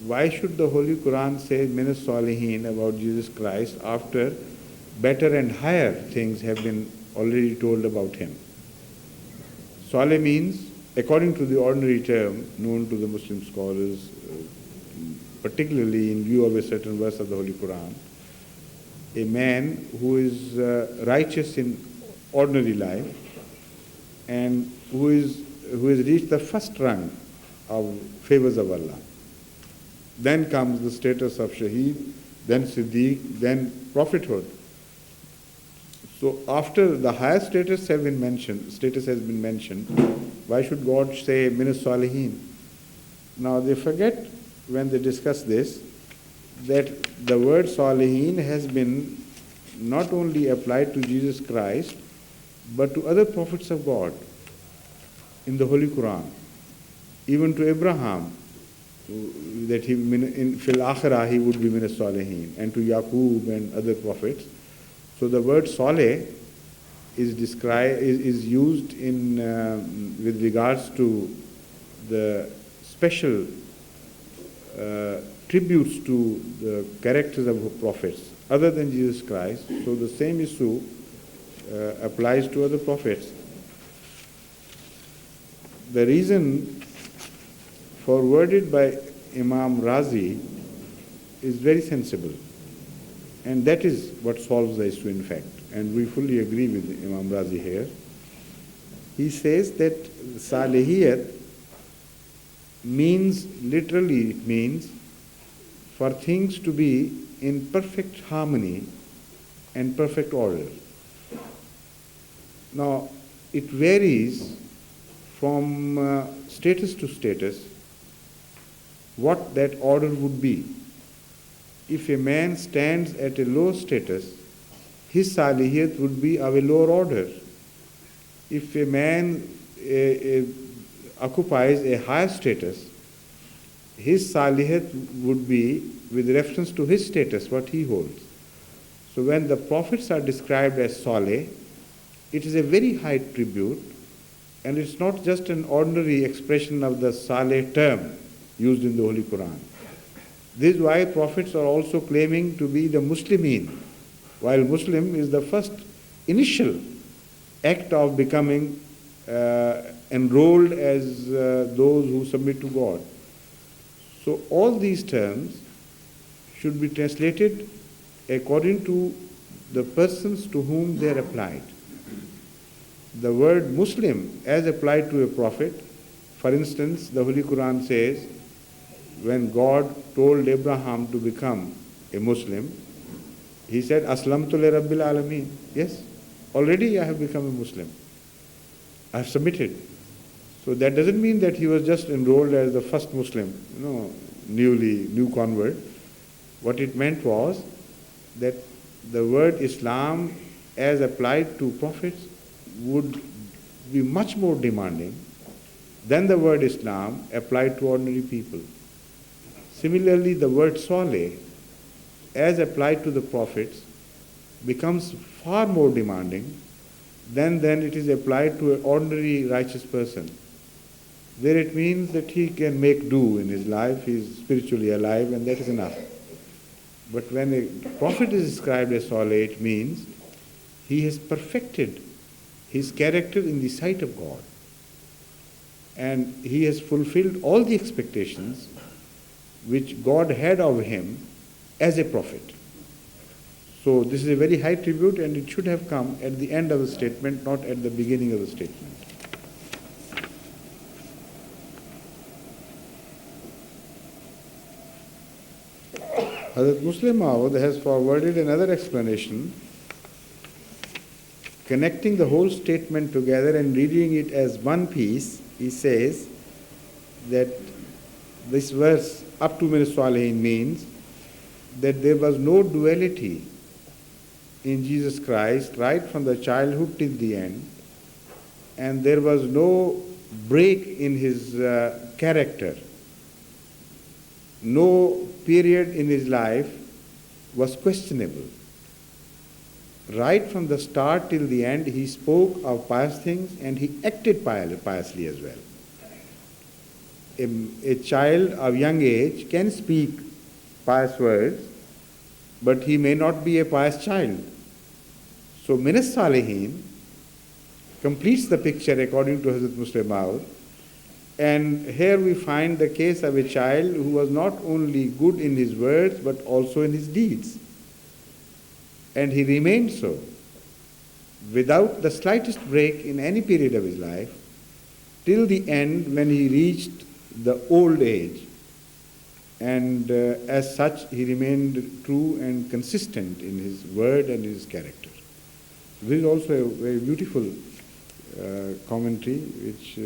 why should the Holy Quran say minas salihin about Jesus Christ after better and higher things have been already told about him? Saleh means, according to the ordinary term known to the Muslim scholars, particularly in view of a certain verse of the Holy Quran, a man who is righteous in ordinary life and who has reached the first rung of favors of Allah. Then comes the status of Shaheed, then Siddiq, then prophethood. So after the higher status has been mentioned, why should God say minas salihin? Now they forget when they discuss this that the word salihin has been not only applied to Jesus Christ but to other prophets of God in the Holy Quran, even to Abraham, that he in fil akhirah he would be minas salihin, and to Yaqub and other prophets. So the word saleh is used in with regards to the special tributes to the characters of prophets other than Jesus Christ. So the same issue applies to other prophets. The reason forwarded by Imam Razi is very sensible, and that is what solves the issue in fact, and we fully agree with Imam Razi here. He says that salihiyat literally it means for things to be in perfect harmony and perfect order. Now it varies from status to status what that order would be. If a man stands at a low status, his salihiyat would be of a lower order. If a man occupies a higher status, his salihiyat would be with reference to his status, what he holds. So when the prophets are described as saleh, it is a very high tribute, and it's not just an ordinary expression of the saleh term used in the Holy Quran. This is why prophets are also claiming to be the Muslimin, while Muslim is the first initial act of becoming enrolled as those who submit to God. So all these terms should be translated according to the persons to whom they are applied. The word Muslim as applied to a prophet, for instance, the Holy Quran says, when God told Abraham to become a Muslim, he said, Aslamtu li Rabbil Alameen. Yes, already I have become a Muslim. I have submitted. So that doesn't mean that he was just enrolled as the first Muslim, new convert. What it meant was that the word Islam as applied to prophets would be much more demanding than the word Islam applied to ordinary people. Similarly, the word Saleh, as applied to the prophets, becomes far more demanding than it is applied to an ordinary righteous person. There it means that he can make do in his life, he is spiritually alive, and that is enough. But when a prophet is described as Saleh, it means he has perfected his character in the sight of God. And he has fulfilled all the expectations which God had of him as a prophet. So this is a very high tribute, and it should have come at the end of the statement, not at the beginning of the statement. Hazrat Muslim Maud has forwarded another explanation, connecting the whole statement together and reading it as one piece. He says that this verse, up to Min Salihin, means that there was no duality in Jesus Christ right from the childhood till the end, and there was no break in his character. No period in his life was questionable. Right from the start till the end, he spoke of pious things and he acted piously as well. A child of young age can speak pious words, but he may not be a pious child. So Minas Salihin completes the picture according to Hazrat Muslim Maud. And here we find the case of a child who was not only good in his words but also in his deeds. And he remained so, without the slightest break in any period of his life, till the end when he reached the old age. And as such, he remained true and consistent in his word and his character. This is also a very beautiful commentary, which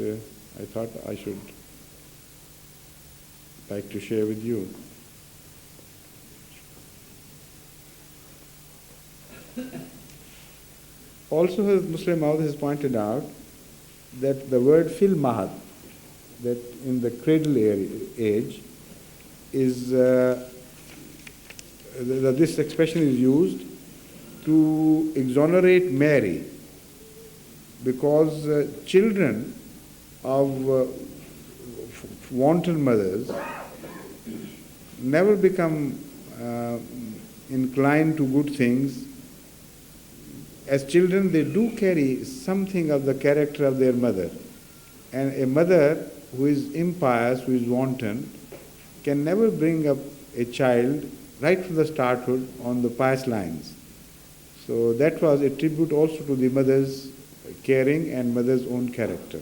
I thought I should like to share with you. Also, Muslim Maud has pointed out that the word fil mahad, that in the cradle age, is this expression is used to exonerate Mary, because children of wanton mothers never become inclined to good things. As children, they do carry something of the character of their mother. And a mother who is impious, who is wanton, can never bring up a child right from the starthood on the pious lines. So that was a tribute also to the mother's caring and mother's own character.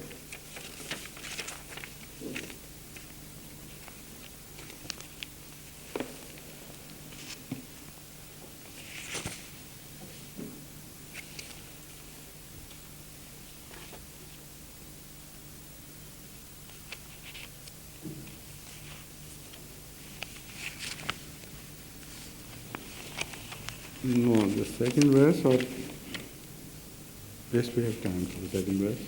No, the second verse, or yes, we have time for the second verse.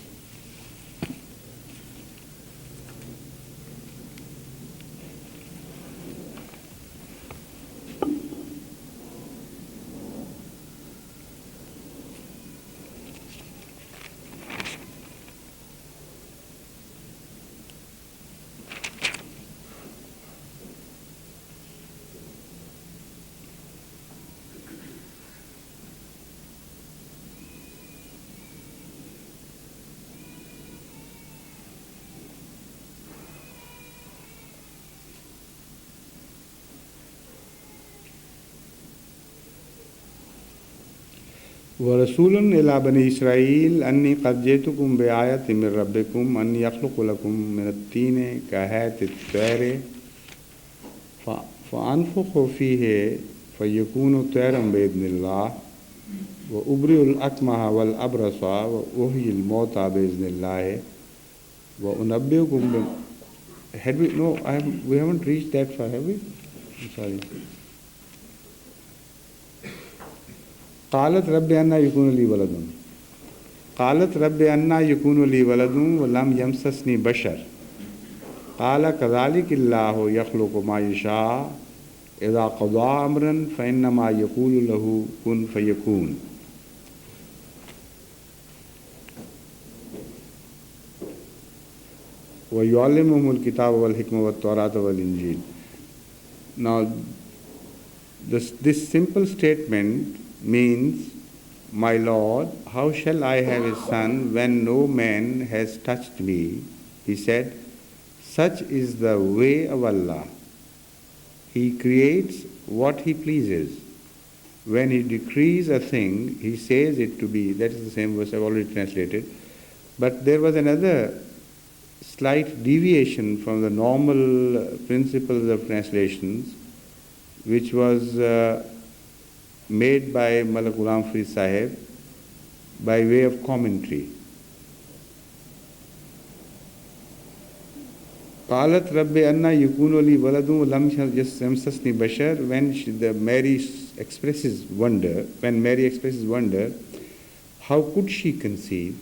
وَرَسُولٌ إِلَى بَنِي إِسْرَائِيلَ أَنِّي قَدْ جِئْتُكُمْ بِآيَةٍ مِّن رَّبِّكُمْ أَنْ يَخْلُقَ لَكُم مِّنَ الطِّينِ كَهَيْئَةِ الطَّيْرِ فَأَنفُخُ فِيهِ فَيَكُونُ طَيْرًا بِإِذْنِ اللَّهِ وَأُبْرِئُ الْأَكْمَحَ وَالْأَبْرَصَ وَأُحْيِي الْمَوْتَىٰ بِإِذْنِ اللَّهِ وَأُنَبِّئُكُم we haven't reached that far, have we? I'm sorry. قالت رب أنى يكون لي ولد قالت رب أنى يكون لي ولد ولم يمسسني بشر قال كذلك الله يخلق ما يشاء إذا قضى أمرا فإنما يقول له كن فيكون. ويعلمهم الكتاب والحكمة والتوراة والإنجيل. Now, this simple statement means My Lord, how shall I have a son when no man has touched me? He said, such is the way of Allah. He creates what He pleases. When He decrees a thing, He says it to be. That is the same verse I've already translated. But there was another slight deviation from the normal principles of translations, which was made by Malak Ghulam Farid Sahib by way of commentary. قالت رب أنا يكون لي ولد ولم يمسسني بشر. When Mary expresses wonder, how could she conceive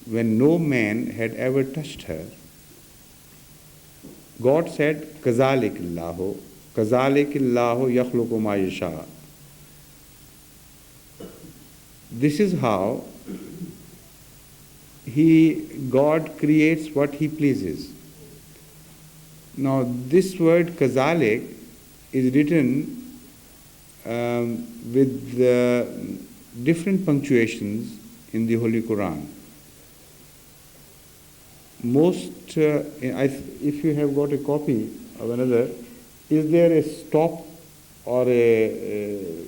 when no man had ever touched her? God said, كذلك الله يخلق ما يشاء. This is how God creates what He pleases. Now, this word kazalik is written with different punctuations in the Holy Quran. If you have got a copy of another, is there a stop or a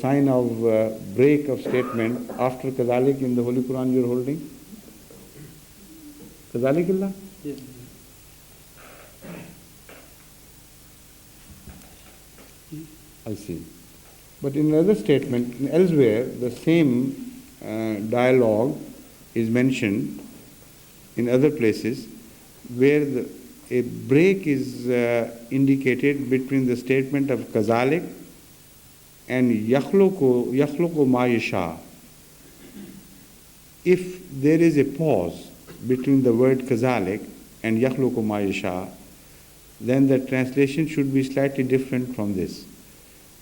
sign of break of statement after kazalik in the Holy Quran you are holding? Kazalik Allah? Yes. I see. But in another statement, elsewhere, the same dialogue is mentioned in other places where a break is indicated between the statement of kazalik and yakhluqu ma yasha. If there is a pause between the word kazalik and yakhluqu ma yasha, then the translation should be slightly different from this.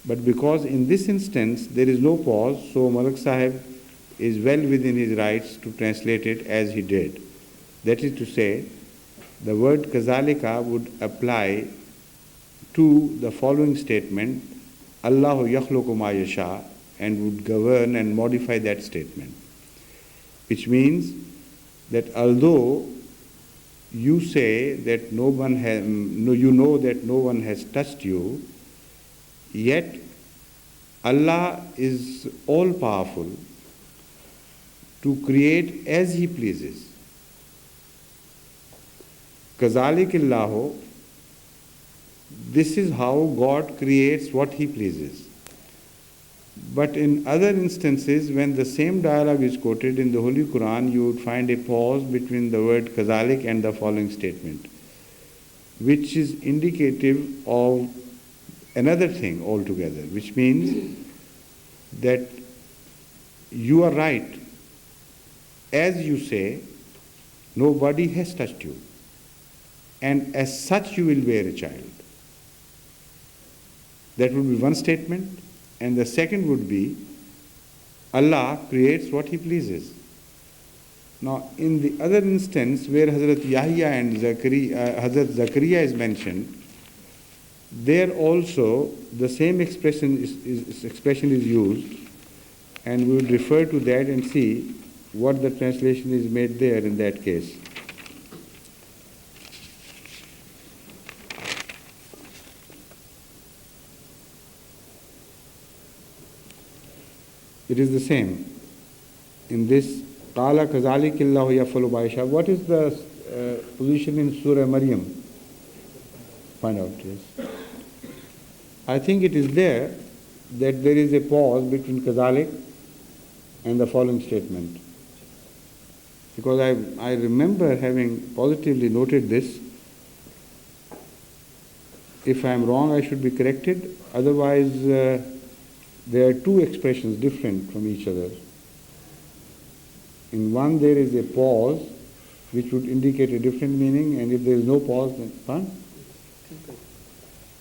But because in this instance there is no pause, so Malak Sahib is well within his rights to translate it as he did. That is to say, the word kazalika would apply to the following statement, Allahu yakhluqu ma yasha, and would govern and modify that statement. Which means that although you say that no one has touched you, yet Allah is all powerful to create as He pleases. Kazalikillahu, this is how God creates what He pleases. But in other instances, when the same dialogue is quoted in the Holy Quran, you would find a pause between the word kazalik and the following statement, which is indicative of another thing altogether, which means that you are right. As you say, nobody has touched you, and as such you will bear a child. That would be one statement, and the second would be Allah creates what He pleases. Now, in the other instance where Hazrat Yahya and Hazrat Zakaria is mentioned, there also the same expression is used, and we would refer to that and see what the translation is made there in that case. It is the same. In this, Qala kazalikillahu yafalu ba'isha. What is the position in Surah Maryam? Find out, yes. I think it is there that there is a pause between kazalik and the following statement. Because I remember having positively noted this. If I am wrong, I should be corrected. Otherwise, there are two expressions different from each other. In one, there is a pause which would indicate a different meaning, and if there is no pause, then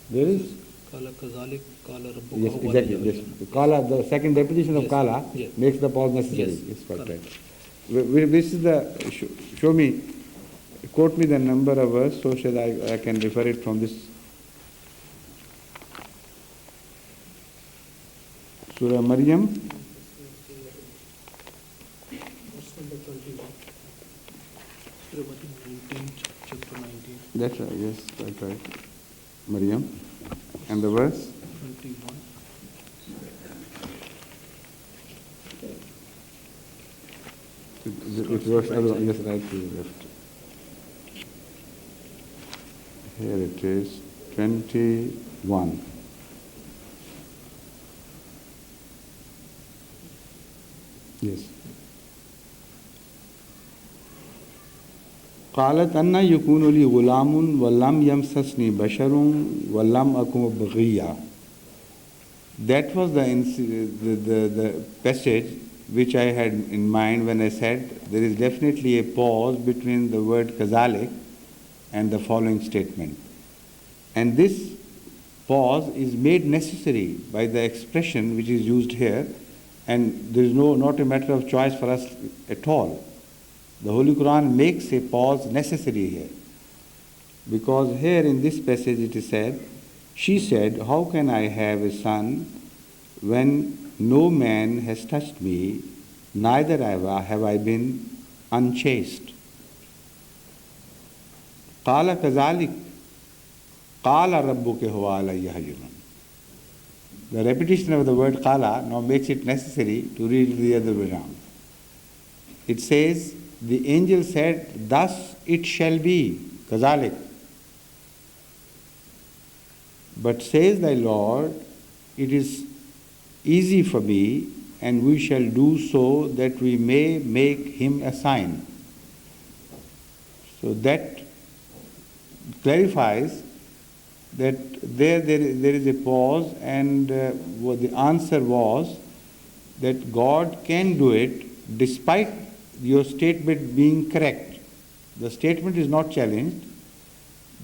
there is. Kala kazalik, kala rabbuka. Yes, exactly. Yes. Kala, the second repetition of kala makes the pause necessary. Yes. It's quite right. This is the, show me, quote me the number of verse so that I can refer it from this. Surah Maryam, 19, chapter 19, That's right, yes, that's right. Maryam. And the verse? 21. Which verse? Yes, right to the left. Here it is, 21. Yes. قالت أن يكون لي غلام ولم يمسسني بشر ولم أكن بغيا. That was the passage which I had in mind when I said there is definitely a pause between the word kazalik and the following statement. And this pause is made necessary by the expression which is used here, and there is not a matter of choice for us at all. The Holy Quran makes a pause necessary here. Because here in this passage it is said, she said, how can I have a son when no man has touched me, neither have I been unchaste. قال كذلك قال ربك هو علي هين. The repetition of the word qala now makes it necessary to read the other way around. It says, the angel said, thus it shall be, kazalik. But says thy Lord, it is easy for me, and we shall do so that we may make him a sign. So that clarifies that there is a pause, and what the answer was that God can do it despite your statement being correct. The statement is not challenged,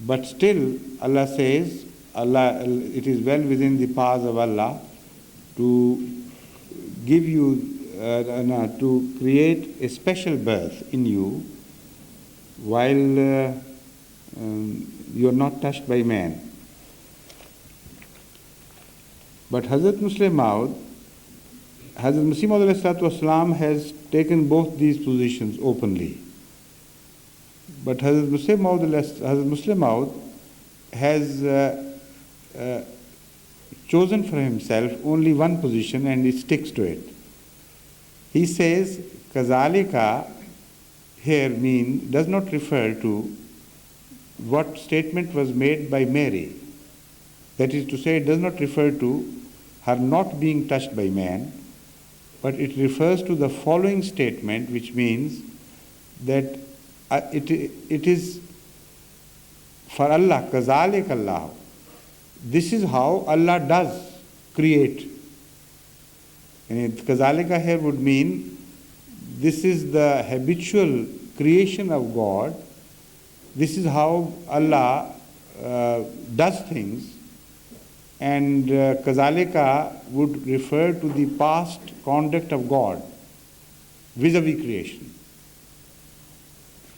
but still Allah says, it is well within the powers of Allah to give you, to create a special birth in you while you are not touched by man. But Hazrat Muslim Maud, Hazrat Masih Maud has taken both these positions openly. But Hazrat Muslim Maud has chosen for himself only one position, and he sticks to it. He says, Kazalika here does not refer to what statement was made by Mary. That is to say, it does not refer to her not being touched by man, but it refers to the following statement, which means that it is for Allah, Kazalik Allah. This is how Allah does create. And Kazalika here would mean this is the habitual creation of God. This is how Allah does things. And Kazalika would refer to the past conduct of God vis-a-vis creation.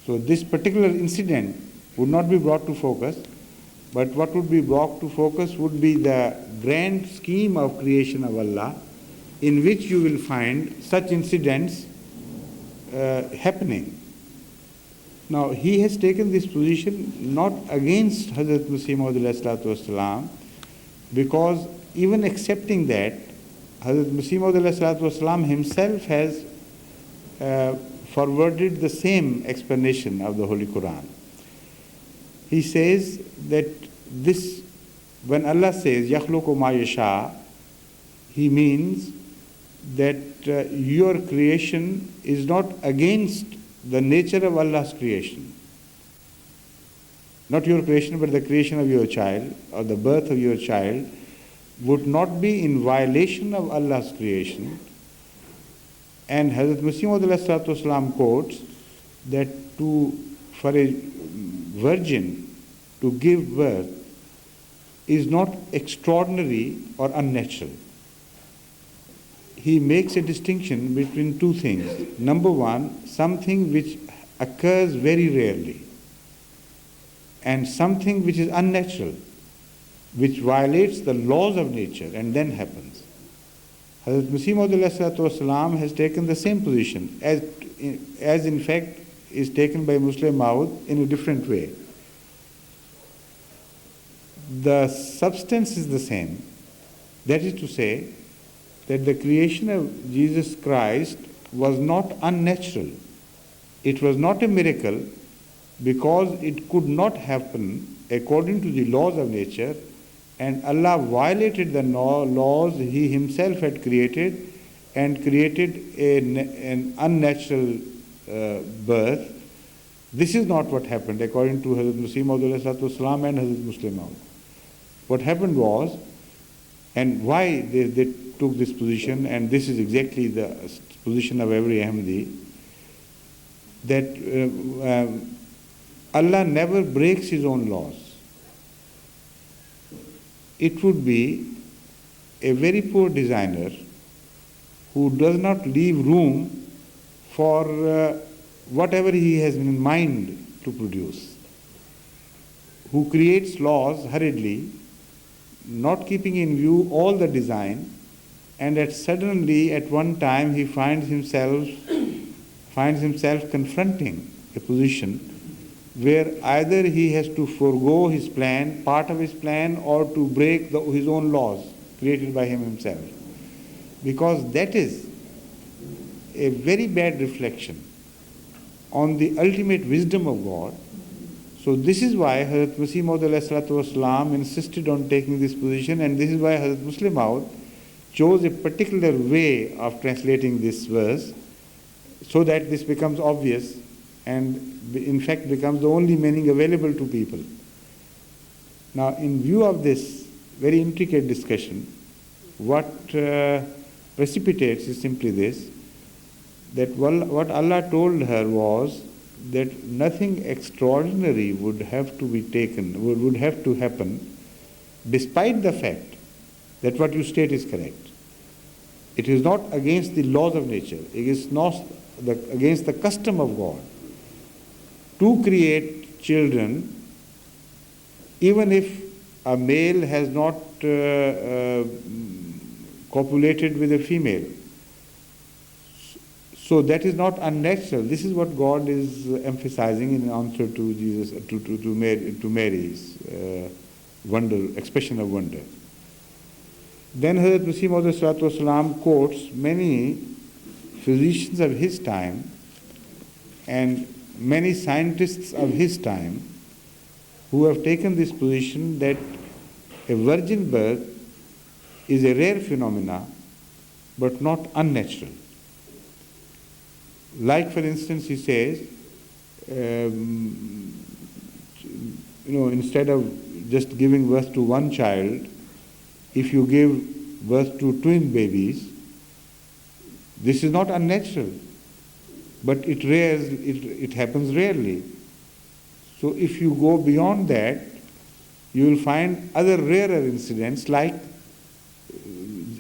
So this particular incident would not be brought to focus, but what would be brought to focus would be the grand scheme of creation of Allah, in which you will find such incidents happening. Now, he has taken this position not against Hazrat Masih Maud, because even accepting that, Hazrat Masih Maud himself has forwarded the same explanation of the Holy Quran. He says that this, when Allah says, يَخْلُقُ مَا يَشَاءُ, he means that your creation is not against the nature of Allah's creation. Not your creation, but the creation of your child, or the birth of your child, would not be in violation of Allah's creation. And Hazrat Masih Maud quotes that for a virgin to give birth is not extraordinary or unnatural. He makes a distinction between two things. Number one, something which occurs very rarely, and something which is unnatural, which violates the laws of nature and then happens. Hazrat Masih Maud has taken the same position, as in fact is taken by Muslim mouth in a different way. The substance is the same. That is to say, that the creation of Jesus Christ was not unnatural. It was not a miracle because it could not happen according to the laws of nature, and Allah violated the laws He Himself had created and created an unnatural birth. This is not what happened according to Hazrat Masih Maud and Hazrat Muslim Maud. What happened was, and why they took this position, and this is exactly the position of every Ahmadi, that Allah never breaks His own laws. It would be a very poor designer who does not leave room for whatever he has in mind to produce, who creates laws hurriedly, not keeping in view all the design, and that suddenly at one time he finds himself confronting a position where either he has to forego his plan, part of his plan, or to break his own laws created by him himself. Because that is a very bad reflection on the ultimate wisdom of God. So this is why Hazrat Masih Maud ﷺ insisted on taking this position, and this is why Hazrat Muslim Maud chose a particular way of translating this verse so that this becomes obvious and in fact becomes the only meaning available to people. Now, in view of this very intricate discussion, what precipitates is simply this, that what Allah told her was that nothing extraordinary would have to be taken, would have to happen, despite the fact that what you state is correct. It is not against the laws of nature, it is not against the custom of God to create children, even if a male has not copulated with a female. So that is not unnatural. This is what God is emphasizing in answer to Jesus, to Mary's expression of wonder. Then Hazrat Masih Maud ﷺ quotes many physicians of his time and many scientists of his time who have taken this position that a virgin birth is a rare phenomena but not unnatural. Like, for instance, he says, instead of just giving birth to one child, if you give birth to twin babies, this is not unnatural, but it happens rarely. So if you go beyond that, you will find other rarer incidents like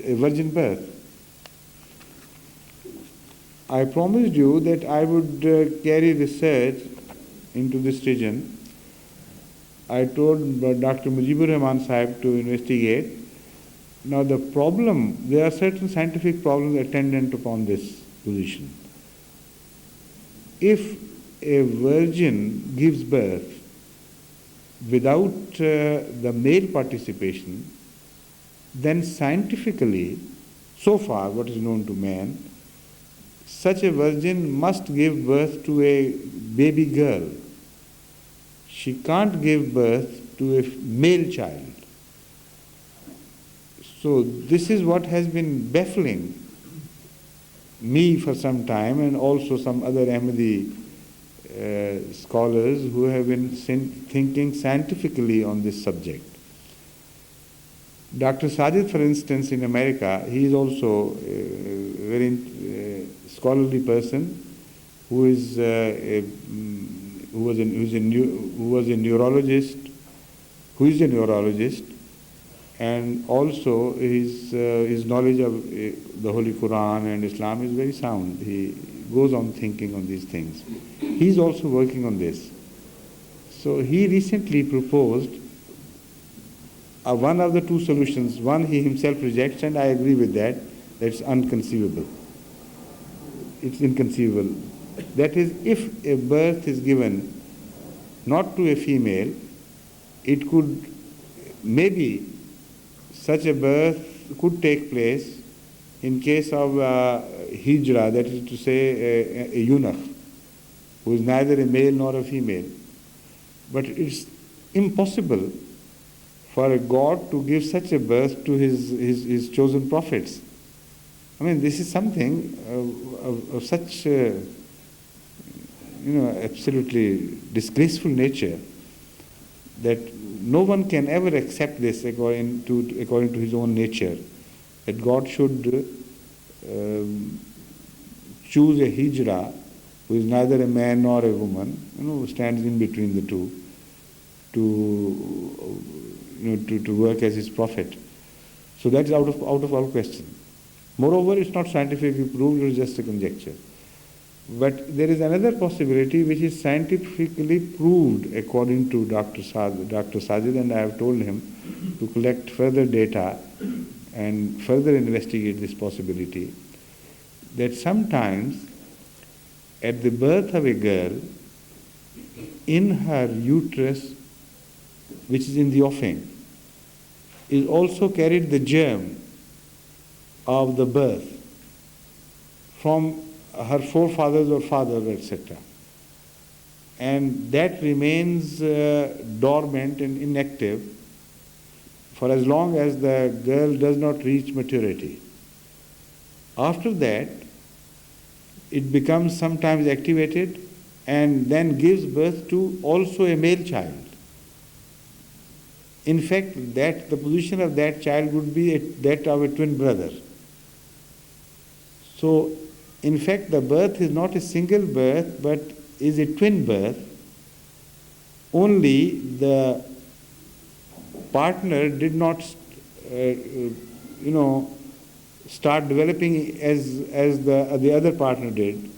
a virgin birth. I promised you that I would carry research into this region. I told Dr. Mujibur Rahman Sahib to investigate. Now there are certain scientific problems attendant upon this position. If a virgin gives birth without the male participation, then scientifically, so far what is known to man, such a virgin must give birth to a baby girl. She can't give birth to a male child. So this is what has been baffling me for some time, and also some other Ahmadi scholars who have been thinking scientifically on this subject. Dr. Sajid, for instance, in America, he is also a very scholarly person who was a neurologist, and also his knowledge of the Holy Quran and Islam is very sound. He goes on thinking on these things. He is also working on this. So he recently proposed one of the two solutions. One he himself rejects, and I agree with that. That's unconceivable. It's inconceivable. That is, if a birth is given not to a female, it could, maybe such a birth could take place in case of hijra, that is to say a eunuch, who is neither a male nor a female. But it's impossible for a God to give such a birth to his chosen prophets. I mean, this is something of such, absolutely disgraceful nature that no one can ever accept this according to his own nature, that God should choose a hijra who is neither a man nor a woman, who stands in between the two, to work as his prophet. So that's out of all question. Moreover, it's not scientifically proved, it's just a conjecture. But there is another possibility which is scientifically proved according to Dr. Sajid, and I have told him to collect further data and further investigate this possibility, that sometimes at the birth of a girl, in her uterus, which is in the offing, is also carried the germ of the birth from her forefathers or fathers, etc. And that remains dormant and inactive for as long as the girl does not reach maturity. After that, it becomes sometimes activated and then gives birth to also a male child. In fact, the position of that child would be that of a twin brother. So, in fact, the birth is not a single birth, but is a twin birth. Only the partner did not, start developing as the other partner did.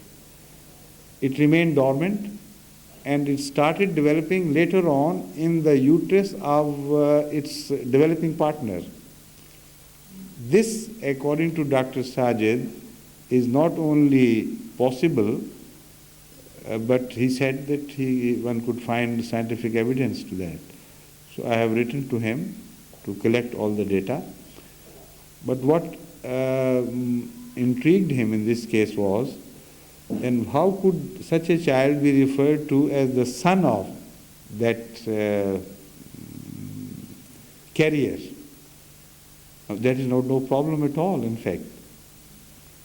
It remained dormant, and it started developing later on in the uterus of its developing partner. This, according to Dr. Sajid, is not only possible, but he said that one could find scientific evidence to that. So I have written to him to collect all the data. But what intrigued him in this case was, then how could such a child be referred to as the son of that carrier? That is no problem at all, in fact.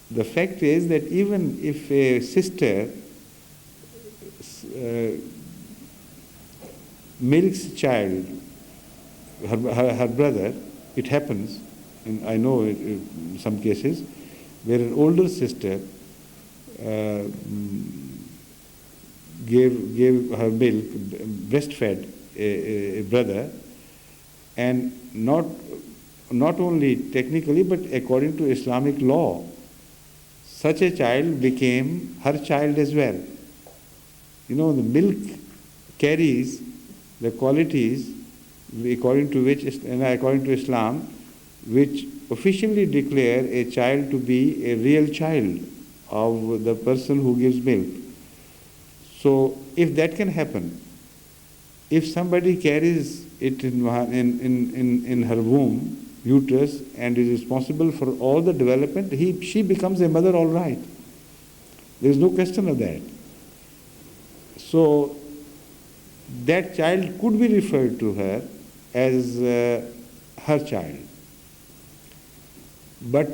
The fact is that even if a sister milks a child, her brother, it happens, and I know in some cases, where an older sister gave her milk, breastfed a brother, and not only technically but according to Islamic law, such a child became her child as well. The milk carries the qualities according to Islam, which officially declare a child to be a real child of the person who gives milk. So if that can happen, if somebody carries it in her womb, uterus, and is responsible for all the development, she becomes a mother all right. There is no question of that. So that child could be referred to her as her child. But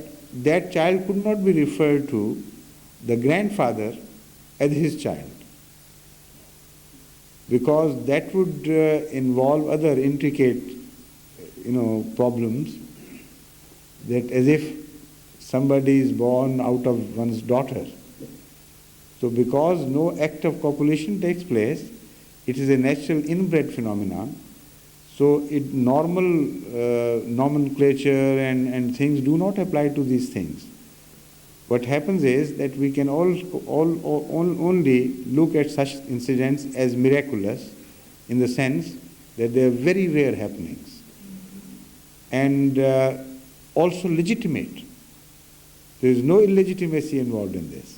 that child could not be referred to the grandfather as his child, because that would involve other intricate problems, that as if somebody is born out of one's daughter. So because no act of copulation takes place, it is a natural inbred phenomenon. So normal nomenclature and things do not apply to these things. What happens is that we can only look at such incidents as miraculous, in the sense that they are very rare happenings, and also legitimate. There is no illegitimacy involved in this.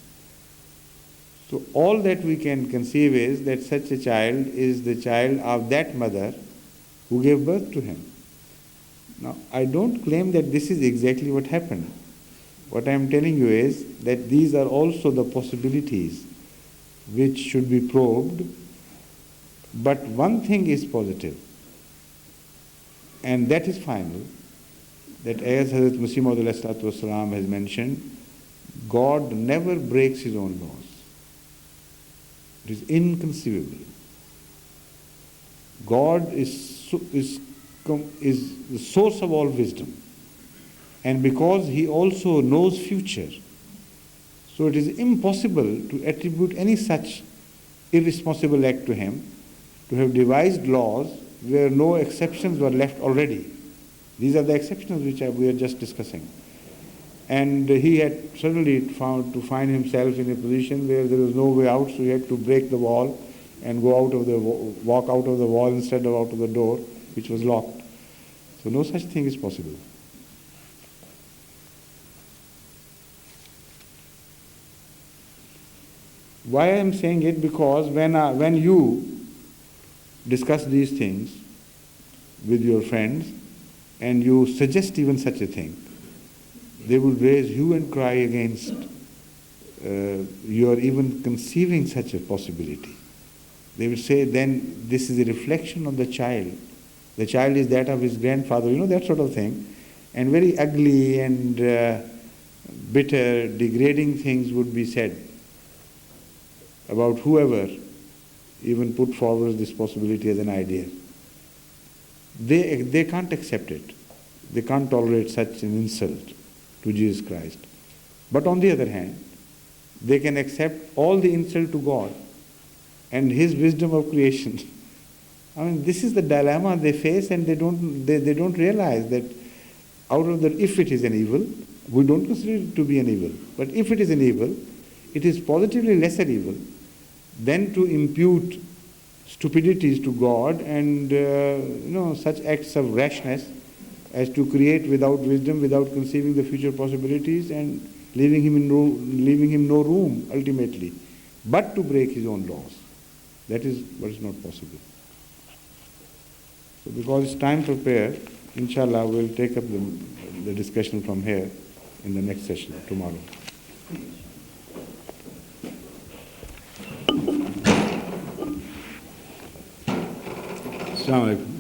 So all that we can conceive is that such a child is the child of that mother who gave birth to him. Now, I don't claim that this is exactly what happened. What I am telling you is that these are also the possibilities which should be probed. But one thing is positive, and that is final, that as Hazrat Masih Maud has mentioned, God never breaks his own laws. It is inconceivable. God is the source of all wisdom. And because he also knows future, so it is impossible to attribute any such irresponsible act to him, to have devised laws where no exceptions were left already. These are the exceptions which we are just discussing. And he had suddenly find himself in a position where there was no way out, so he had to break the wall and walk out of the wall instead of out of the door, which was locked. So no such thing is possible. Why I am saying it? Because when you discuss these things with your friends and you suggest even such a thing, they will raise hue and cry against your even conceiving such a possibility. They will say, then this is a reflection of the child. The child is that of his grandfather, that sort of thing. And very ugly and bitter, degrading things would be said about whoever even put forward this possibility as an idea. They can't accept it. They can't tolerate such an insult to Jesus Christ. But on the other hand, they can accept all the insult to God and his wisdom of creation. I mean, this is the dilemma they face, and they don't realize that if it is an evil, we don't consider it to be an evil. But if it is an evil, it is positively lesser evil than to impute stupidities to God and such acts of rashness as to create without wisdom, without conceiving the future possibilities, and leaving him no room ultimately, but to break his own laws. That is what is not possible. So because it's time for prayer, inshallah we'll take up the discussion from here in the next session tomorrow. Assalamu alaikum.